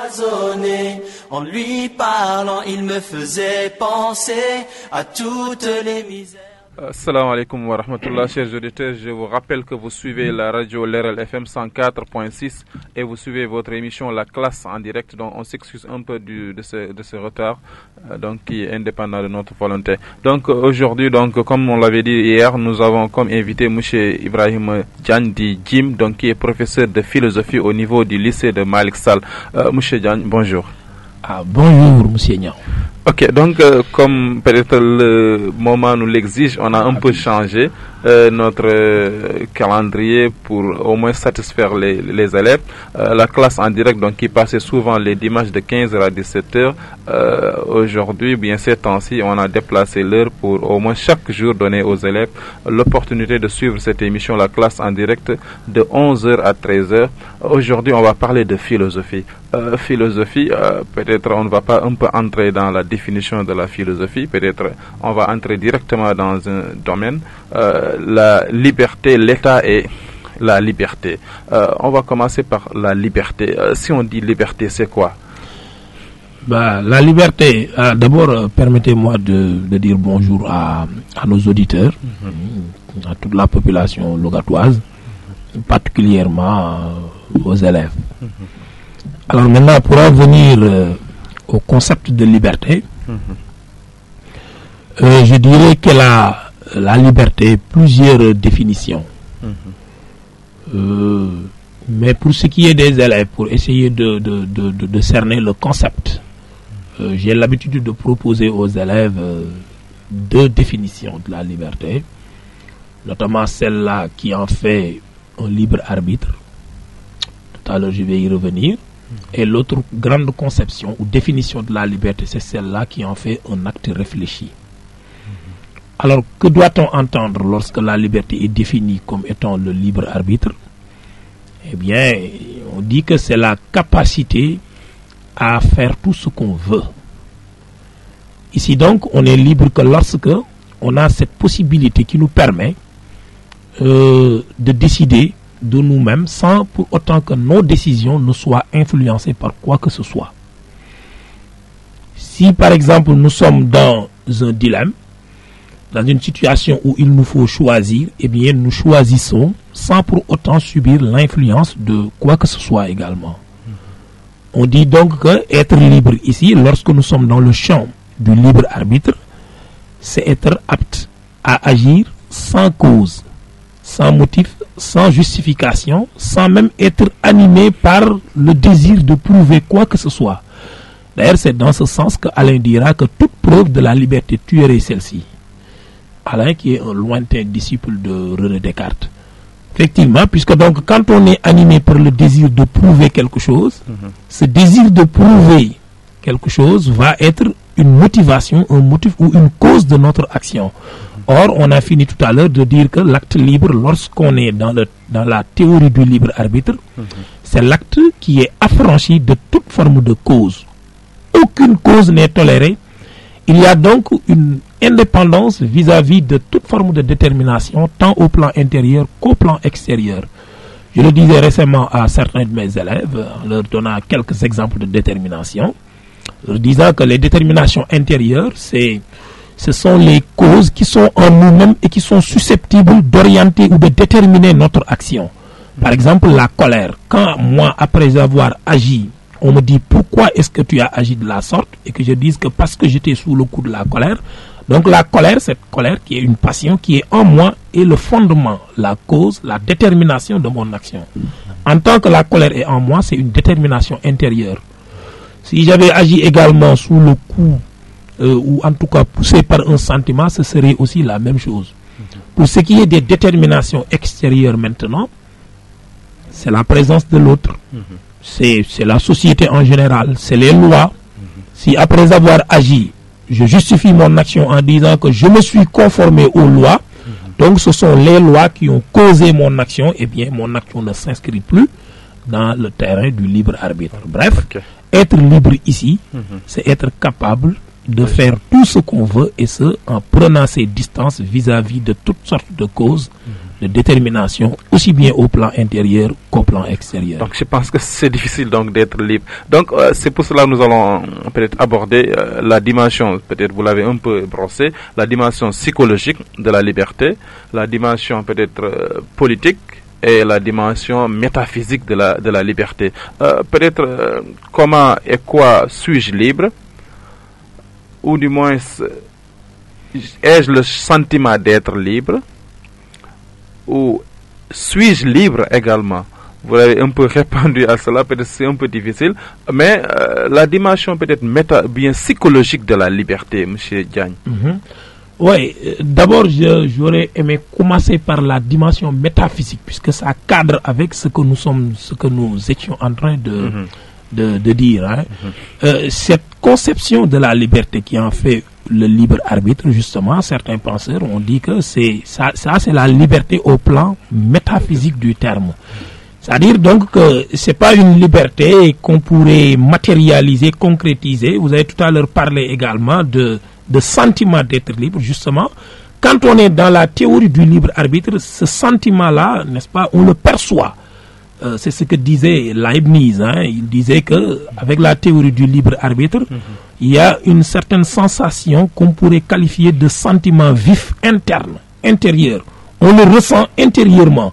cloisonné. En lui parlant, il me faisait penser à toutes les misères. Assalamu alaikum wa rahmatullah, chers auditeurs. Je vous rappelle que vous suivez la radio Leral FM 104.6 et vous suivez votre émission La Classe en direct. Donc, on s'excuse un peu de ce retard, donc qui est indépendant de notre volonté. Donc, aujourd'hui, donc, comme on l'avait dit hier, nous avons comme invité M. Ibrahim Diagne Jim, donc qui est professeur de philosophie au niveau du lycée de Malik Sall. M. Diagne, bonjour. Bonjour, M. Niang. Ok, donc comme peut-être le moment nous l'exige, on a un peu changé notre calendrier pour au moins satisfaire les élèves. La classe en direct, donc qui passait souvent les dimanches de 15h à 17h, aujourd'hui, bien ces temps-ci, on a déplacé l'heure pour au moins chaque jour donner aux élèves l'opportunité de suivre cette émission, la classe en direct, de 11h à 13h. Aujourd'hui, on va parler de philosophie. Philosophie, peut-être on ne va pas un peu entrer dans la définition de la philosophie, peut-être on va entrer directement dans un domaine, la liberté, l'état et la liberté. On va commencer par la liberté. Si on dit liberté, c'est quoi? La liberté, d'abord permettez-moi de dire bonjour à nos auditeurs, à toute la population logatoise, particulièrement aux élèves. Alors maintenant, pour en venir au concept de liberté, je dirais que la liberté, plusieurs définitions. Mais pour ce qui est des élèves, pour essayer de cerner le concept, j'ai l'habitude de proposer aux élèves deux définitions de la liberté, notamment celle-là qui en fait un libre arbitre. Tout à l'heure, je vais y revenir. Et l'autre grande conception ou définition de la liberté, c'est celle-là qui en fait un acte réfléchi. Alors, que doit-on entendre lorsque la liberté est définie comme étant le libre arbitre? Eh bien, on dit que c'est la capacité à faire tout ce qu'on veut. Ici donc, on est libre que lorsque on a cette possibilité qui nous permet de décider de nous-mêmes sans pour autant que nos décisions ne soient influencées par quoi que ce soit. Si par exemple nous sommes dans un dilemme, dans une situation où il nous faut choisir, eh bien nous choisissons sans pour autant subir l'influence de quoi que ce soit également. On dit donc que être libre ici, lorsque nous sommes dans le champ du libre arbitre, c'est être apte à agir sans cause, sans motif, sans justification, sans même être animé par le désir de prouver quoi que ce soit. D'ailleurs, c'est dans ce sens que Alain dira que toute preuve de la liberté tuerait celle-ci. Alain, qui est un lointain disciple de René Descartes. Effectivement, puisque donc quand on est animé par le désir de prouver quelque chose, ce désir de prouver quelque chose va être une motivation, un motif ou une cause de notre action. Or, on a fini tout à l'heure de dire que l'acte libre, lorsqu'on est dans la théorie du libre arbitre, c'est l'acte qui est affranchi de toute forme de cause. Aucune cause n'est tolérée. Il y a donc une indépendance vis-à-vis de toute forme de détermination, tant au plan intérieur qu'au plan extérieur. Je le disais récemment à certains de mes élèves, en leur donnant quelques exemples de détermination, leur disant que les déterminations intérieures, ce sont les causes qui sont en nous-mêmes et qui sont susceptibles d'orienter ou de déterminer notre action. Par exemple, la colère. Quand moi, après avoir agi, on me dit pourquoi est-ce que tu as agi de la sorte, et que je dise que parce que j'étais sous le coup de la colère. Donc la colère, cette colère qui est une passion qui est en moi, est le fondement, la cause, la détermination de mon action. En tant que la colère est en moi, c'est une détermination intérieure. Si j'avais agi également sous le coup ou en tout cas poussé par un sentiment, ce serait aussi la même chose. Pour ce qui est des déterminations extérieures maintenant, c'est la présence de l'autre, c'est la société en général, c'est les lois. Si après avoir agi, je justifie mon action en disant que je me suis conformé aux lois, donc ce sont les lois qui ont causé mon action, et bien mon action ne s'inscrit plus dans le terrain du libre arbitre. Bref, être libre ici, c'est être capable de faire tout ce qu'on veut, et ce, en prenant ses distances vis-à-vis de toutes sortes de causes de détermination, aussi bien au plan intérieur qu'au plan extérieur. Donc je pense que c'est difficile donc d'être libre. Donc c'est pour cela que nous allons peut-être aborder la dimension, peut-être vous l'avez un peu brossé, la dimension psychologique de la liberté, la dimension peut-être politique et la dimension métaphysique de la liberté. Peut-être comment et quoi suis-je libre, ou du moins ai-je le sentiment d'être libre, ou suis-je libre également? Vous avez un peu répondu à cela, peut-être c'est un peu difficile, mais la dimension peut-être bien psychologique de la liberté, M. Diagne. Oui, d'abord j'aurais aimé commencer par la dimension métaphysique, puisque ça cadre avec ce que nous étions en train de dire. Hein. Cette conception de la liberté qui en fait le libre arbitre, justement, certains penseurs ont dit que c'est la liberté au plan métaphysique du terme. C'est-à-dire donc que c'est pas une liberté qu'on pourrait matérialiser, concrétiser. Vous avez tout à l'heure parlé également de sentiment d'être libre, justement. Quand on est dans la théorie du libre arbitre, ce sentiment-là, n'est-ce pas, on le perçoit. C'est ce que disait Leibniz. Hein. Il disait que avec la théorie du libre arbitre, il y a une certaine sensation qu'on pourrait qualifier de sentiment vif interne, intérieur. On le ressent intérieurement.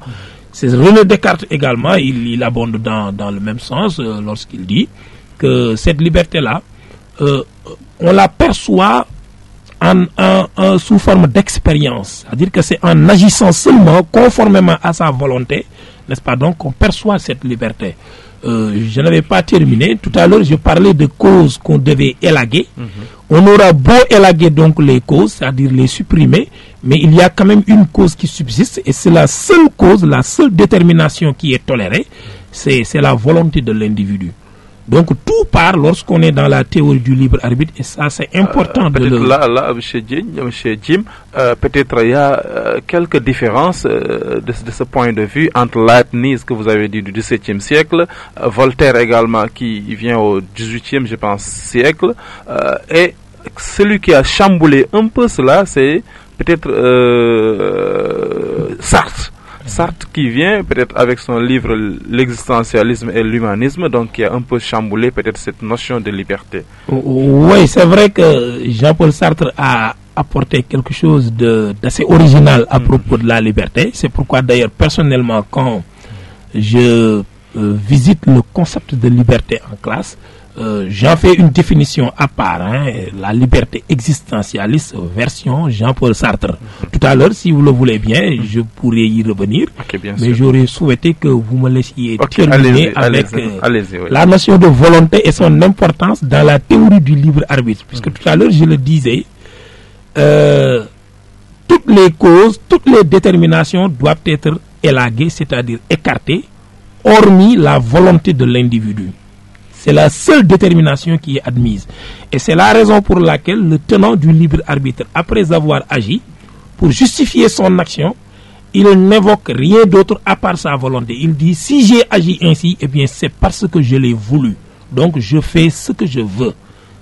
C'est René Descartes également, il abonde dans le même sens lorsqu'il dit que cette liberté-là, on la perçoit sous forme d'expérience. C'est-à-dire que c'est en agissant seulement conformément à sa volonté, n'est-ce pas, donc on perçoit cette liberté. Je n'avais pas terminé. Tout à l'heure, je parlais de causes qu'on devait élaguer. On aura beau élaguer donc les causes, c'est-à-dire les supprimer, mais il y a quand même une cause qui subsiste, et c'est la seule cause, la seule détermination qui est tolérée, c'est la volonté de l'individu. Donc tout part lorsqu'on est dans la théorie du libre arbitre, et ça c'est important de le... Là, M. Jim, peut-être il y a quelques différences de ce point de vue entre Leibniz que vous avez dit du XVIIe siècle, Voltaire également qui vient au XVIIIe, je pense, siècle, et celui qui a chamboulé un peu cela, c'est peut-être Sartre. Sartre qui vient peut-être avec son livre L'existentialisme et l'humanisme, donc qui a un peu chamboulé peut-être cette notion de liberté. Oui, c'est vrai que Jean-Paul Sartre a apporté quelque chose d'assez original à propos de la liberté. C'est pourquoi d'ailleurs personnellement quand je visite le concept de liberté en classe, j'en fais une définition à part, hein, la liberté existentialiste version Jean-Paul Sartre. Tout à l'heure, si vous le voulez bien, je pourrais y revenir, mais j'aurais souhaité que vous me laissiez terminer avec la notion de volonté et son importance dans la théorie du libre arbitre. Puisque tout à l'heure, je le disais, toutes les causes, toutes les déterminations doivent être élaguées, c'est-à-dire écartées, hormis la volonté de l'individu. C'est la seule détermination qui est admise. Et c'est la raison pour laquelle le tenant du libre arbitre, après avoir agi, pour justifier son action, il n'évoque rien d'autre à part sa volonté. Il dit, si j'ai agi ainsi, eh bien c'est parce que je l'ai voulu. Donc je fais ce que je veux.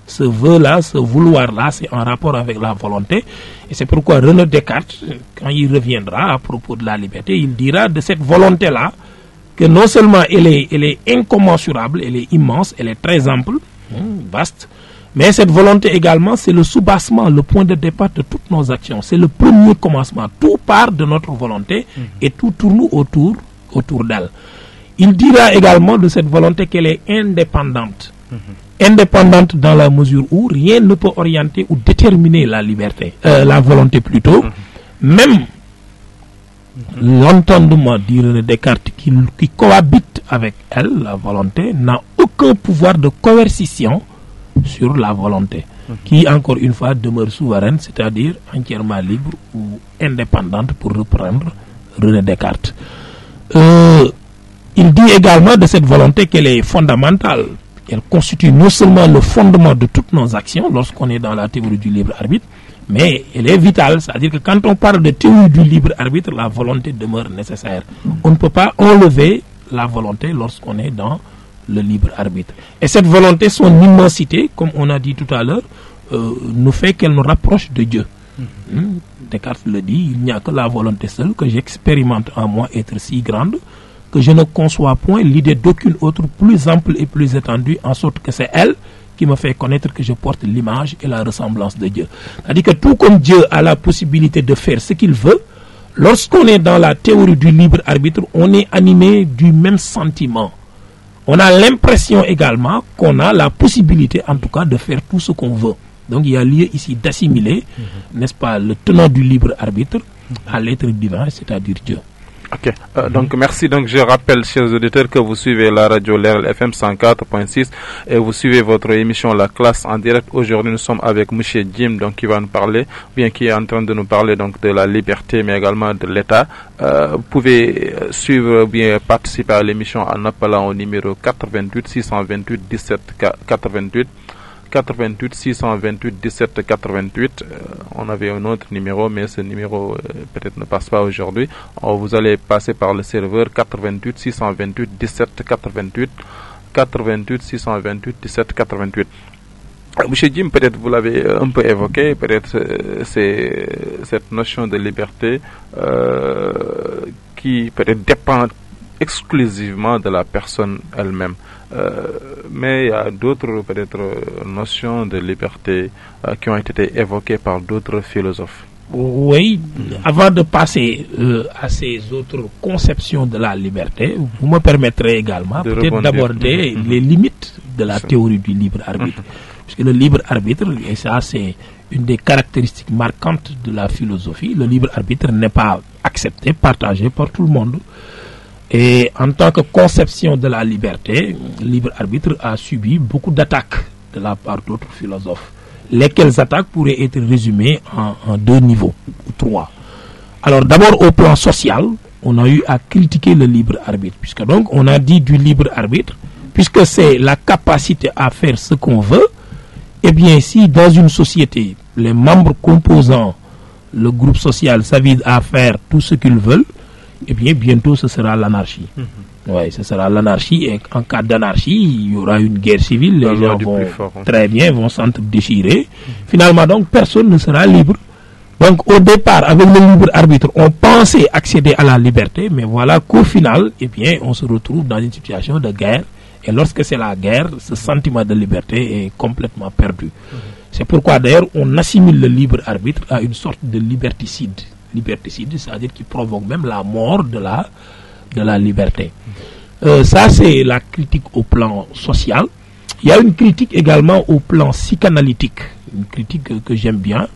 Ce vœu-là, ce vouloir-là, c'est en rapport avec la volonté. Et c'est pourquoi René Descartes, quand il reviendra à propos de la liberté, il dira de cette volonté-là, que non seulement elle est incommensurable, elle est immense, elle est très ample, vaste, mais cette volonté également, c'est le soubassement, le point de départ de toutes nos actions. C'est le premier commencement. Tout part de notre volonté et tout tourne autour d'elle. Il dira également de cette volonté qu'elle est indépendante. Indépendante dans la mesure où rien ne peut orienter ou déterminer la liberté, la volonté plutôt, même l'entendement, dit René Descartes, qui cohabite avec elle, la volonté, n'a aucun pouvoir de coercition sur la volonté, qui encore une fois demeure souveraine, c'est-à-dire entièrement libre ou indépendante, pour reprendre René Descartes. Il dit également de cette volonté qu'elle est fondamentale. Elle constitue non seulement le fondement de toutes nos actions lorsqu'on est dans la théorie du libre arbitre, mais elle est vitale, c'est-à-dire que quand on parle de théorie du libre arbitre, la volonté demeure nécessaire. On ne peut pas enlever la volonté lorsqu'on est dans le libre arbitre. Et cette volonté, son immensité, comme on a dit tout à l'heure, nous fait qu'elle nous rapproche de Dieu. Descartes le dit, il n'y a que la volonté seule que j'expérimente en moi être si grande que je ne conçois point l'idée d'aucune autre plus ample et plus étendue, en sorte que c'est elle qui me fait connaître que je porte l'image et la ressemblance de Dieu. C'est-à-dire que tout comme Dieu a la possibilité de faire ce qu'il veut, lorsqu'on est dans la théorie du libre arbitre, on est animé du même sentiment. On a l'impression également qu'on a la possibilité, en tout cas, de faire tout ce qu'on veut. Donc il y a lieu ici d'assimiler, n'est-ce pas, le tenant du libre arbitre à l'être divin, c'est-à-dire Dieu. Ok, donc merci. Donc je rappelle, chers auditeurs, que vous suivez la radio Lerl FM 104.6 et vous suivez votre émission La Classe en direct. Aujourd'hui, nous sommes avec M. Jim, donc qui va nous parler, bien qui est en train de nous parler donc de la liberté, mais également de l'État. Vous pouvez suivre ou bien participer à l'émission en appelant au numéro 88 628 17 88. 88 628 17 88. On avait un autre numéro, mais ce numéro peut-être ne passe pas aujourd'hui. Vous allez passer par le serveur 88 628 17 88. 88 628 17 88. Monsieur Jim, peut-être vous l'avez un peu évoqué, peut-être c'est cette notion de liberté qui peut-être dépend exclusivement de la personne elle-même. Mais il y a d'autres peut-être notions de liberté qui ont été évoquées par d'autres philosophes. Oui, avant de passer à ces autres conceptions de la liberté, vous me permettrez également peut-être d'aborder les limites de la théorie du libre arbitre. Puisque le libre arbitre, et ça c'est une des caractéristiques marquantes de la philosophie, le libre arbitre n'est pas accepté, partagé par tout le monde. Et en tant que conception de la liberté, le libre arbitre a subi beaucoup d'attaques de la part d'autres philosophes. Lesquelles attaques pourraient être résumées en deux niveaux, ou trois. Alors d'abord au plan social, on a eu à critiquer le libre arbitre, puisque donc on a dit du libre arbitre, puisque c'est la capacité à faire ce qu'on veut, eh bien si dans une société, les membres composant le groupe social s'avident à faire tout ce qu'ils veulent, eh bien, bientôt, ce sera l'anarchie. Oui, ce sera l'anarchie. Et en cas d'anarchie, il y aura une guerre civile. Les gens vont s'entre-déchirer. Finalement, donc, personne ne sera libre. Donc, au départ, avec le libre arbitre, on pensait accéder à la liberté. Mais voilà qu'au final, eh bien, on se retrouve dans une situation de guerre. Et lorsque c'est la guerre, ce sentiment de liberté est complètement perdu. C'est pourquoi, d'ailleurs, on assimile le libre arbitre à une sorte de liberticide. Liberticide, c'est-à-dire qui provoque même la mort de la liberté. Ça, c'est la critique au plan social. Il y a une critique également au plan psychanalytique, une critique que j'aime bien.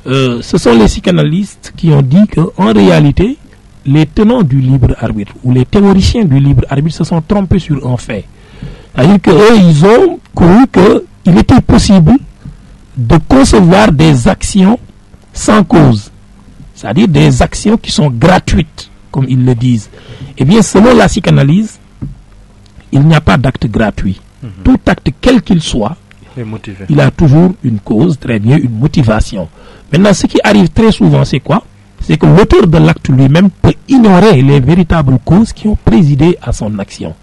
Ce sont les psychanalystes qui ont dit qu'en réalité, les tenants du libre arbitre ou les théoriciens du libre arbitre se sont trompés sur un fait. C'est-à-dire qu'eux, ils ont cru qu'il était possible de concevoir des actions sans cause. C'est-à-dire des actions qui sont gratuites, comme ils le disent. Eh bien, selon la psychanalyse, il n'y a pas d'acte gratuit. Tout acte, quel qu'il soit, il a toujours une cause, très bien, une motivation. Maintenant, ce qui arrive très souvent, c'est quoi? C'est que l'auteur de l'acte lui-même peut ignorer les véritables causes qui ont présidé à son action.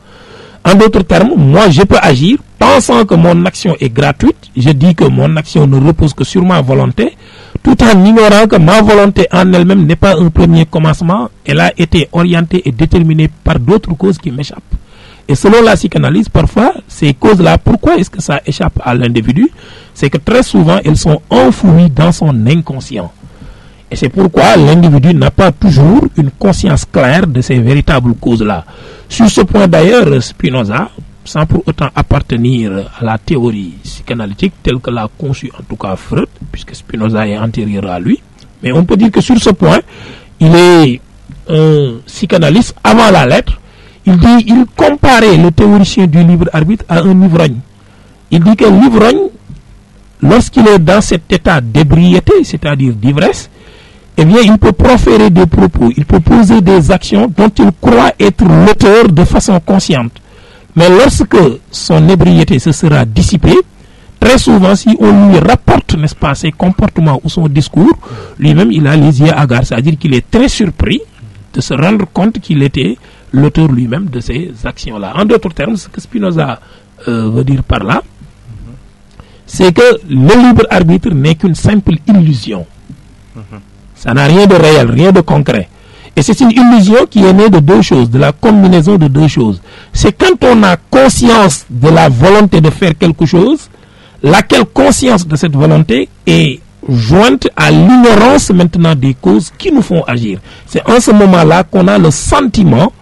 En d'autres termes, moi, je peux agir pensant que mon action est gratuite. Je dis que mon action ne repose que sur ma volonté, tout en ignorant que ma volonté en elle-même n'est pas un premier commencement. Elle a été orientée et déterminée par d'autres causes qui m'échappent. Et selon la psychanalyse, parfois, ces causes-là, pourquoi est-ce que ça échappe à l'individu? C'est que très souvent, elles sont enfouies dans son inconscient. Et c'est pourquoi l'individu n'a pas toujours une conscience claire de ces véritables causes-là. Sur ce point d'ailleurs, Spinoza, sans pour autant appartenir à la théorie psychanalytique telle que l'a conçue en tout cas Freud, puisque Spinoza est antérieur à lui, mais on peut dire que sur ce point, il est un psychanalyste avant la lettre. Il comparait le théoricien du libre arbitre à un ivrogne. Il dit que l'ivrogne, lorsqu'il est dans cet état d'ébriété, c'est-à-dire d'ivresse, eh bien, il peut proférer des propos, il peut poser des actions dont il croit être l'auteur de façon consciente. Mais lorsque son ébriété se sera dissipée, très souvent, si on lui rapporte, n'est-ce pas, ses comportements ou son discours, lui-même, il a les yeux hagards, c'est-à-dire qu'il est très surpris de se rendre compte qu'il était l'auteur lui-même de ces actions-là. En d'autres termes, ce que Spinoza veut dire par là, c'est que le libre arbitre n'est qu'une simple illusion. Ça n'a rien de réel, rien de concret. Et c'est une illusion qui est née de deux choses, de la combinaison de deux choses. C'est quand on a conscience de la volonté de faire quelque chose, laquelle conscience de cette volonté est jointe à l'ignorance maintenant des causes qui nous font agir. C'est en ce moment-là qu'on a le sentiment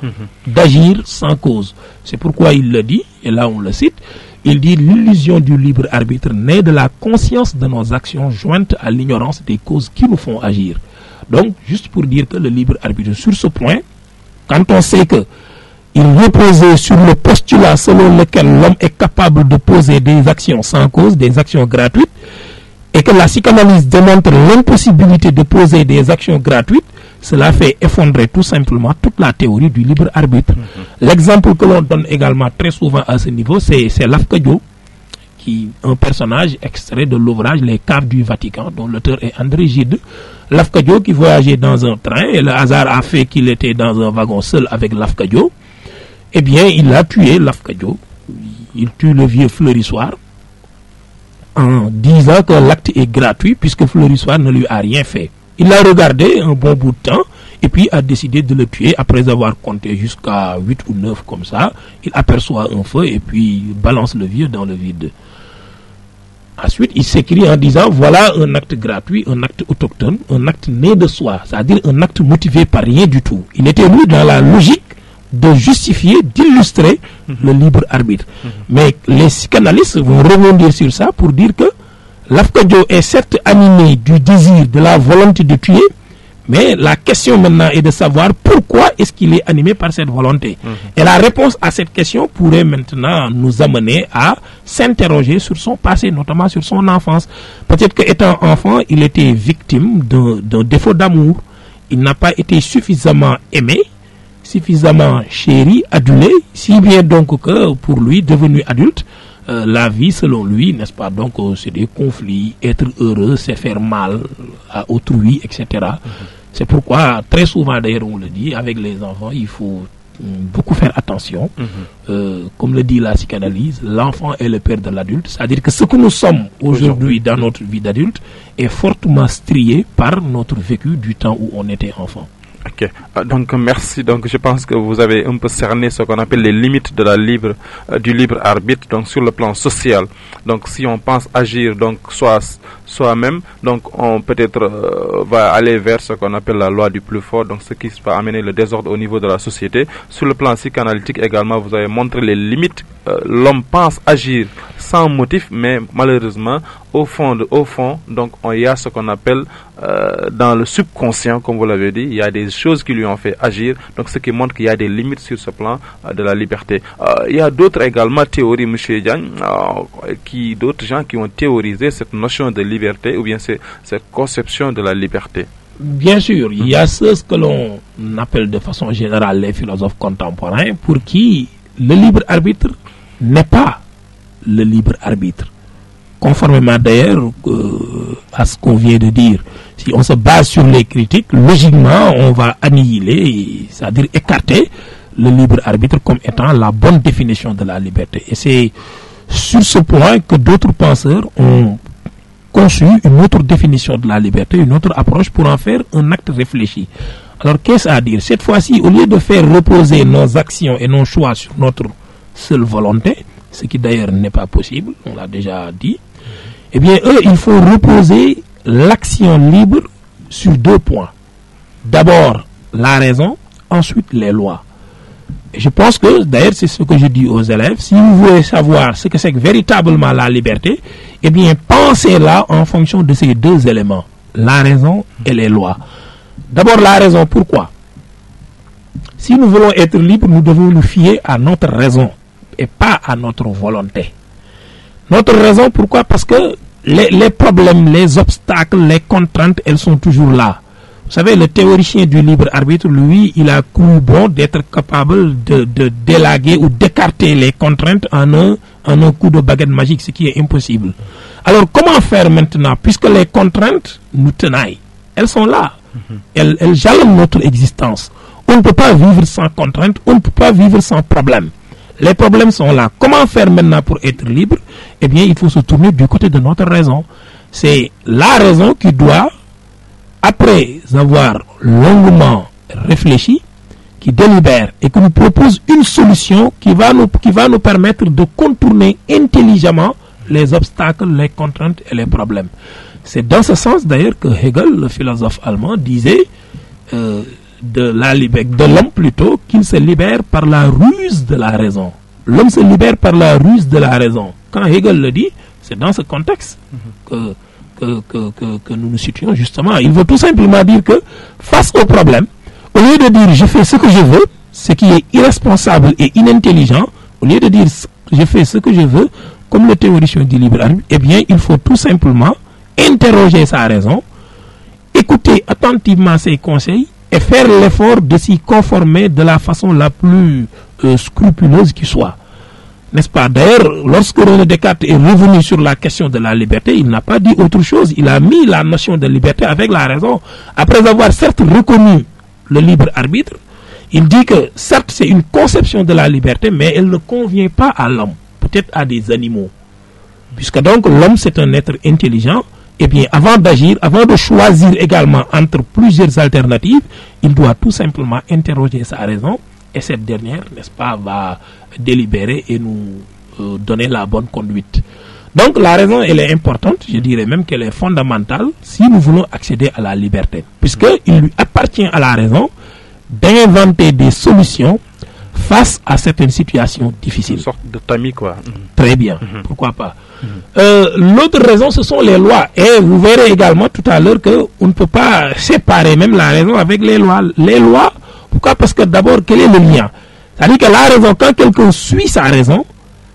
d'agir sans cause. C'est pourquoi il le dit, et là on le cite, il dit l'illusion du libre arbitre naît de la conscience de nos actions jointes à l'ignorance des causes qui nous font agir. Donc, juste pour dire que le libre arbitre, sur ce point, quand on sait que il reposait sur le postulat selon lequel l'homme est capable de poser des actions sans cause, des actions gratuites, et que la psychanalyse démontre l'impossibilité de poser des actions gratuites, cela fait effondrer tout simplement toute la théorie du libre arbitre. L'exemple que l'on donne également très souvent à ce niveau, c'est Lafcadio, un personnage extrait de l'ouvrage Les Caves du Vatican, dont l'auteur est André Gide. Lafcadio qui voyageait dans un train, et le hasard a fait qu'il était dans un wagon seul avec Lafcadio. Eh bien, il a tué Lafcadio. Il tue le vieux Fleurissoir en disant que l'acte est gratuit puisque Fleurissoir ne lui a rien fait. Il l'a regardé un bon bout de temps et puis a décidé de le tuer après avoir compté jusqu'à 8 ou 9 comme ça. Il aperçoit un feu et puis balance le vieux dans le vide. Ensuite, il s'écrit en disant voilà un acte gratuit, un acte autochtone, un acte né de soi, c'est-à-dire un acte motivé par rien du tout. Il était lui dans la logique de justifier, d'illustrer le libre arbitre. Mais les psychanalystes vont rebondir sur ça pour dire que Lafcadio est certes animé du désir, de la volonté de tuer, mais la question maintenant est de savoir pourquoi est-ce qu'il est animé par cette volonté. Et la réponse à cette question pourrait maintenant nous amener à s'interroger sur son passé, notamment sur son enfance. Peut-être qu'étant enfant, il était victime d'un défaut d'amour. Il n'a pas été suffisamment aimé, suffisamment chéri, adulé, si bien donc que pour lui, devenu adulte, la vie selon lui, n'est-ce pas, donc c'est des conflits, être heureux, c'est faire mal à autrui, etc. C'est pourquoi très souvent d'ailleurs on le dit, avec les enfants, il faut beaucoup faire attention. Comme le dit la psychanalyse, l'enfant est le père de l'adulte, c'est-à-dire que ce que nous sommes aujourd'hui dans notre vie d'adulte est fortement strié par notre vécu du temps où on était enfant. Ok, donc merci. Donc je pense que vous avez un peu cerné ce qu'on appelle les limites de du libre arbitre, donc sur le plan social. Donc si on pense agir donc soi-même, donc on peut-être va aller vers ce qu'on appelle la loi du plus fort, donc ce qui va amener le désordre au niveau de la société. Sur le plan psychanalytique également, vous avez montré les limites. L'homme pense agir sans motif, mais malheureusement au fond, donc il y a ce qu'on appelle dans le subconscient, comme vous l'avez dit, il y a des choses qui lui ont fait agir, donc ce qui montre qu'il y a des limites sur ce plan de la liberté. Il y a d'autres également théories, M. Diagne, d'autres gens qui ont théorisé cette notion de liberté ou bien cette conception de la liberté. Bien sûr, il y a ce que l'on appelle de façon générale les philosophes contemporains pour qui le libre arbitre n'est pas le libre arbitre. Conformément d'ailleurs à ce qu'on vient de dire, si on se base sur les critiques, logiquement on va annihiler, c'est-à-dire écarter le libre arbitre comme étant la bonne définition de la liberté. Et c'est sur ce point que d'autres penseurs ont conçu une autre définition de la liberté, une autre approche pour en faire un acte réfléchi. Alors qu'est-ce à dire? Cette fois-ci, au lieu de faire reposer nos actions et nos choix sur notre seule volonté, ce qui d'ailleurs n'est pas possible, on l'a déjà dit, eh bien, il faut reposer l'action libre sur deux points. D'abord, la raison, ensuite les lois. Et je pense que, d'ailleurs, c'est ce que je dis aux élèves, si vous voulez savoir ce que c'est que véritablement la liberté, eh bien, pensez-la en fonction de ces deux éléments, la raison et les lois. D'abord, la raison, pourquoi? Si nous voulons être libres, nous devons nous fier à notre raison et pas à notre volonté. Notre raison, pourquoi? Parce que les problèmes, les obstacles, les contraintes, elles sont toujours là. Vous savez, le théoricien du libre arbitre, lui, il a cru bon d'être capable de délaguer ou d'écarter les contraintes en un coup de baguette magique, ce qui est impossible. Alors, comment faire maintenant, puisque les contraintes nous tenaillent? Elles sont là. Elles jalonnent notre existence. On ne peut pas vivre sans contraintes, on ne peut pas vivre sans problème. Les problèmes sont là. Comment faire maintenant pour être libre? Eh bien, il faut se tourner du côté de notre raison. C'est la raison qui doit, après après avoir longuement réfléchi, qui délibère et qui nous propose une solution qui va nous permettre de contourner intelligemment les obstacles, les contraintes et les problèmes. C'est dans ce sens d'ailleurs que Hegel, le philosophe allemand, disait de l'homme plutôt qu'il se libère par la ruse de la raison. L'homme se libère par la ruse de la raison. Quand Hegel le dit, c'est dans ce contexte que nous nous situons justement. Il veut tout simplement dire que face au problème, au lieu de dire je fais ce que je veux, ce qui est irresponsable et inintelligent, au lieu de dire je fais ce que je veux, comme le théoricien du libre arbitre, eh bien il faut tout simplement interroger sa raison, écouter attentivement ses conseils et faire l'effort de s'y conformer de la façon la plus scrupuleuse qui soit. N'est-ce pas? D'ailleurs, lorsque René Descartes est revenu sur la question de la liberté, il n'a pas dit autre chose. Il a mis la notion de liberté avec la raison. Après avoir certes reconnu le libre arbitre, il dit que certes c'est une conception de la liberté, mais elle ne convient pas à l'homme, peut-être à des animaux. Puisque donc l'homme c'est un être intelligent, et bien avant d'agir, avant de choisir également entre plusieurs alternatives, il doit tout simplement interroger sa raison, et cette dernière, n'est-ce pas, va délibérer et nous donner la bonne conduite. Donc la raison, elle est importante, je dirais même qu'elle est fondamentale si nous voulons accéder à la liberté. Puisqu'il lui appartient à la raison d'inventer des solutions face à certaines situations difficiles. Une sorte de tamis, quoi. Très bien, pourquoi pas. L'autre raison, ce sont les lois. Et vous verrez également tout à l'heure qu'on ne peut pas séparer même la raison avec les lois. Les lois, pourquoi? Parce que d'abord, quel est le lien? C'est-à-dire que la raison, quand quelqu'un suit sa raison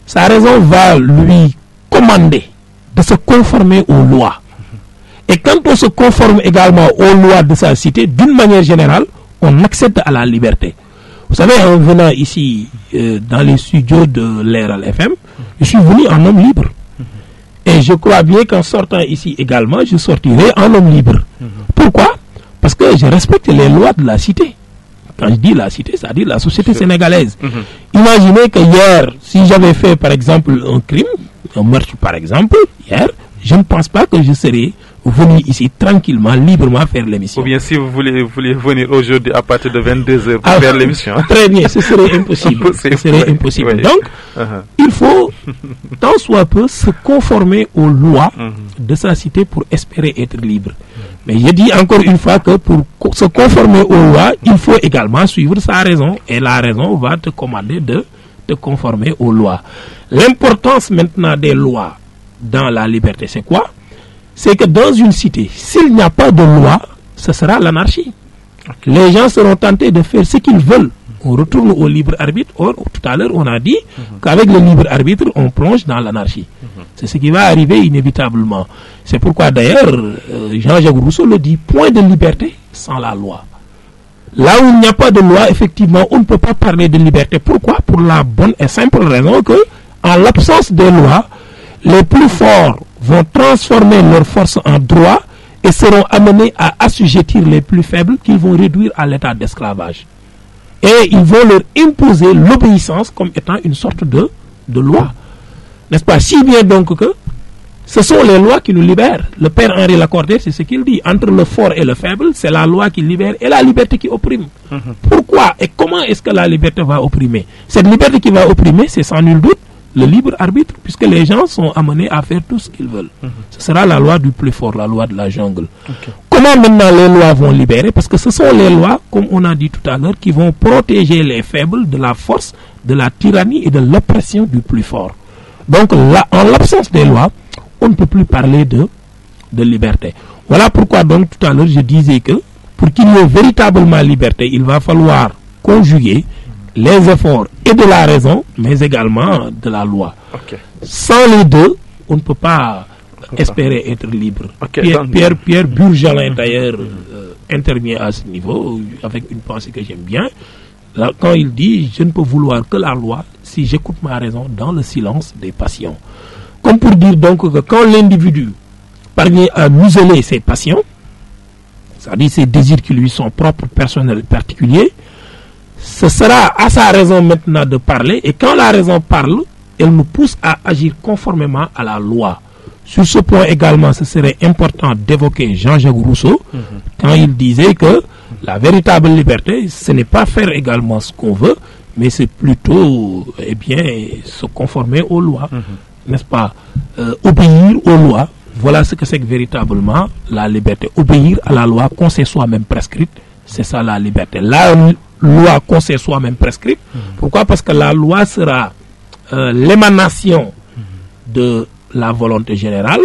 va lui commander de se conformer aux lois. Et quand on se conforme également aux lois de sa cité, d'une manière générale, on accède à la liberté. Vous savez, en venant ici dans les studios de l'RL FM, je suis venu en homme libre. Et je crois bien qu'en sortant ici également, je sortirai en homme libre. Pourquoi? Parce que je respecte les lois de la cité. Quand je dis la cité, c'est-à-dire la société sénégalaise. Imaginez que hier, si j'avais fait par exemple un crime, un meurtre par exemple, hier, je ne pense pas que je serais venu ici tranquillement, librement faire l'émission. Ou bien si vous voulez venir aujourd'hui à partir de 22h pour faire l'émission. Très bien, ce serait impossible. Ce serait impossible. Oui. Donc, il faut, tant soit peu, se conformer aux lois de sa cité pour espérer être libre. Mais je dis encore une fois que pour se conformer aux lois, il faut également suivre sa raison. Et la raison va te commander de te conformer aux lois. L'importance maintenant des lois dans la liberté, c'est quoi? C'est que dans une cité, s'il n'y a pas de loi, ce sera l'anarchie. Les gens seront tentés de faire ce qu'ils veulent. On retourne au libre arbitre. Or, tout à l'heure, on a dit qu'avec le libre arbitre, on plonge dans l'anarchie. C'est ce qui va arriver inévitablement. C'est pourquoi d'ailleurs, Jean-Jacques Rousseau le dit, point de liberté sans la loi. Là où il n'y a pas de loi, effectivement, on ne peut pas parler de liberté. Pourquoi? Pour la bonne et simple raison que, en l'absence des lois, les plus forts vont transformer leur force en droit et seront amenés à assujettir les plus faibles qu'ils vont réduire à l'état d'esclavage. Et ils vont leur imposer l'obéissance comme étant une sorte de loi. N'est-ce pas? Si bien donc que ce sont les lois qui nous libèrent. Le père Henri Lacordaire, c'est ce qu'il dit. Entre le fort et le faible, c'est la loi qui libère et la liberté qui opprime. Pourquoi et comment est-ce que la liberté va opprimer? Cette liberté qui va opprimer, c'est sans nul doute le libre arbitre, puisque les gens sont amenés à faire tout ce qu'ils veulent. Ce sera la loi du plus fort, la loi de la jungle. Comment maintenant les lois vont libérer? Parce que ce sont les lois, comme on a dit tout à l'heure, qui vont protéger les faibles de la force, de la tyrannie et de l'oppression du plus fort. Donc là, en l'absence des lois, on ne peut plus parler de liberté. Voilà pourquoi donc tout à l'heure je disais que pour qu'il y ait véritablement liberté, il va falloir conjuguer les efforts et de la raison, mais également de la loi. Sans les deux, on ne peut pas espérer être libre. Pierre Burjalin d'ailleurs intervient à ce niveau avec une pensée que j'aime bien. Là, quand il dit « Je ne peux vouloir que la loi si j'écoute ma raison dans le silence des passions ». Comme pour dire donc que quand l'individu parvient à museler ses passions, c'est-à-dire ses désirs qui lui sont propres, personnels, particuliers, ce sera à sa raison maintenant de parler, et quand la raison parle, elle nous pousse à agir conformément à la loi. Sur ce point également, ce serait important d'évoquer Jean-Jacques Rousseau quand il disait que la véritable liberté, ce n'est pas faire également ce qu'on veut, mais c'est plutôt se conformer aux lois, n'est-ce pas, obéir aux lois. Voilà ce que c'est que véritablement la liberté. Obéir à la loi qu'on s'est soi-même prescrite, c'est ça la liberté. La loi qu'on s'est soi-même prescrite, pourquoi? Parce que la loi sera l'émanation de la volonté générale.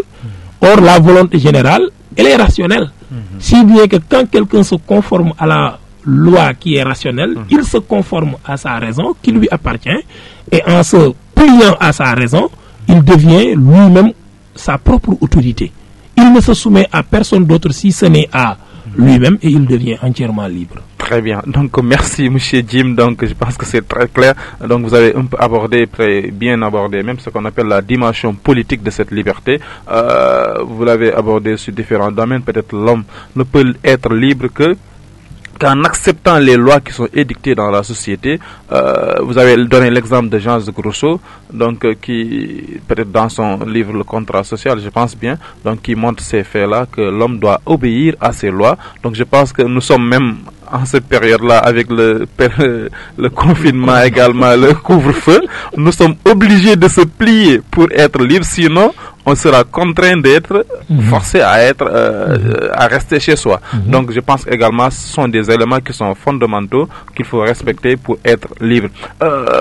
Or, la volonté générale, elle est rationnelle. Si bien que quand quelqu'un se conforme à la loi qui est rationnelle, il se conforme à sa raison qui lui appartient, et en se pliant à sa raison, il devient lui-même sa propre autorité. Il ne se soumet à personne d'autre si ce n'est à lui-même, et il devient entièrement libre. Très bien. Donc, merci, monsieur Jim. Donc, je pense que c'est très clair. Donc, vous avez un peu abordé, très bien abordé, même ce qu'on appelle la dimension politique de cette liberté. Vous l'avez abordé sur différents domaines. Peut-être l'homme ne peut être libre qu'en acceptant les lois qui sont édictées dans la société. Vous avez donné l'exemple de Jean-Jacques Rousseau, donc qui, peut-être dans son livre Le Contrat social, je pense bien, donc qui montre ces faits-là, que l'homme doit obéir à ces lois. Donc je pense que nous sommes même en cette période-là, avec le confinement également, le couvre-feu, nous sommes obligés de se plier pour être libres, sinon on sera contraint d'être forcé à rester chez soi. Donc je pense également que ce sont des éléments qui sont fondamentaux qu'il faut respecter pour être libre.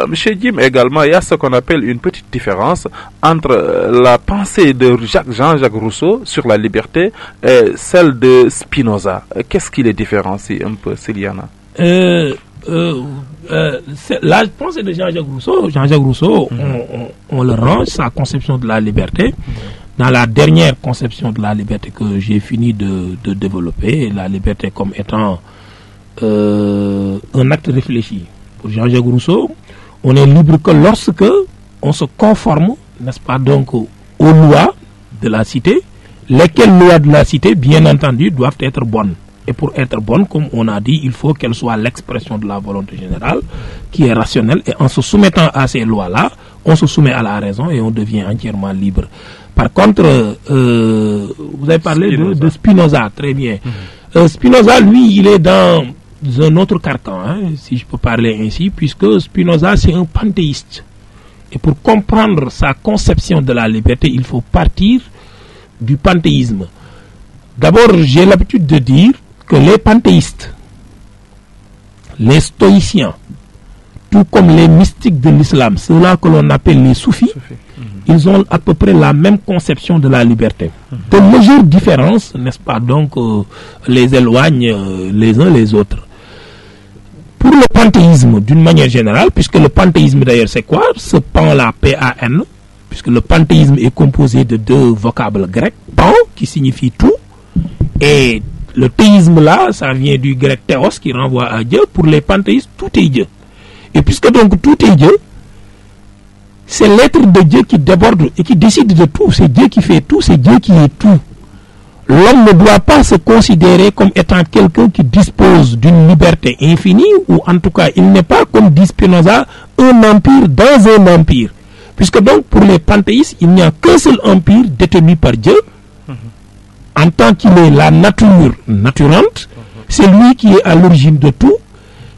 Monsieur Jim, également, il y a ce qu'on appelle une petite différence entre la pensée de Jean-Jacques Rousseau sur la liberté et celle de Spinoza. Qu'est-ce qui les différencie un peu, Siliana? La pensée de Jean-Jacques Rousseau, on le range, sa conception de la liberté, dans la dernière conception de la liberté que j'ai fini de développer, la liberté comme étant un acte réfléchi. Pour Jean-Jacques Rousseau, on est libre que lorsque on se conforme, n'est-ce pas, donc aux lois de la cité, lesquelles lois de la cité, bien entendu, doivent être bonnes. Et pour être bonne, comme on a dit, il faut qu'elle soit l'expression de la volonté générale, qui est rationnelle. Et en se soumettant à ces lois-là, on se soumet à la raison et on devient entièrement libre. Par contre, vous avez parlé de Spinoza, très bien. Spinoza, lui, il est dans un autre carcan, hein, si je peux parler ainsi, puisque Spinoza, c'est un panthéiste. Et pour comprendre sa conception de la liberté, il faut partir du panthéisme. D'abord, j'ai l'habitude de dire que les panthéistes, les stoïciens, tout comme les mystiques de l'islam, ceux-là que l'on appelle les soufis, ils ont à peu près la même conception de la liberté. De légères différences, n'est-ce pas, donc les éloignent les uns les autres. Pour le panthéisme, d'une manière générale, puisque le panthéisme d'ailleurs c'est quoi? Ce pan-là, P-A-N, puisque le panthéisme est composé de deux vocables grecs, pan qui signifie tout, et le théisme là, ça vient du grec théos qui renvoie à Dieu. Pour les panthéistes, tout est Dieu. Et puisque donc tout est Dieu, c'est l'être de Dieu qui déborde et qui décide de tout. C'est Dieu qui fait tout, c'est Dieu qui est tout. L'homme ne doit pas se considérer comme étant quelqu'un qui dispose d'une liberté infinie, ou en tout cas, il n'est pas, comme dit Spinoza, un empire dans un empire. Puisque donc, pour les panthéistes, il n'y a qu'un seul empire détenu par Dieu, en tant qu'il est la nature naturante, c'est lui qui est à l'origine de tout,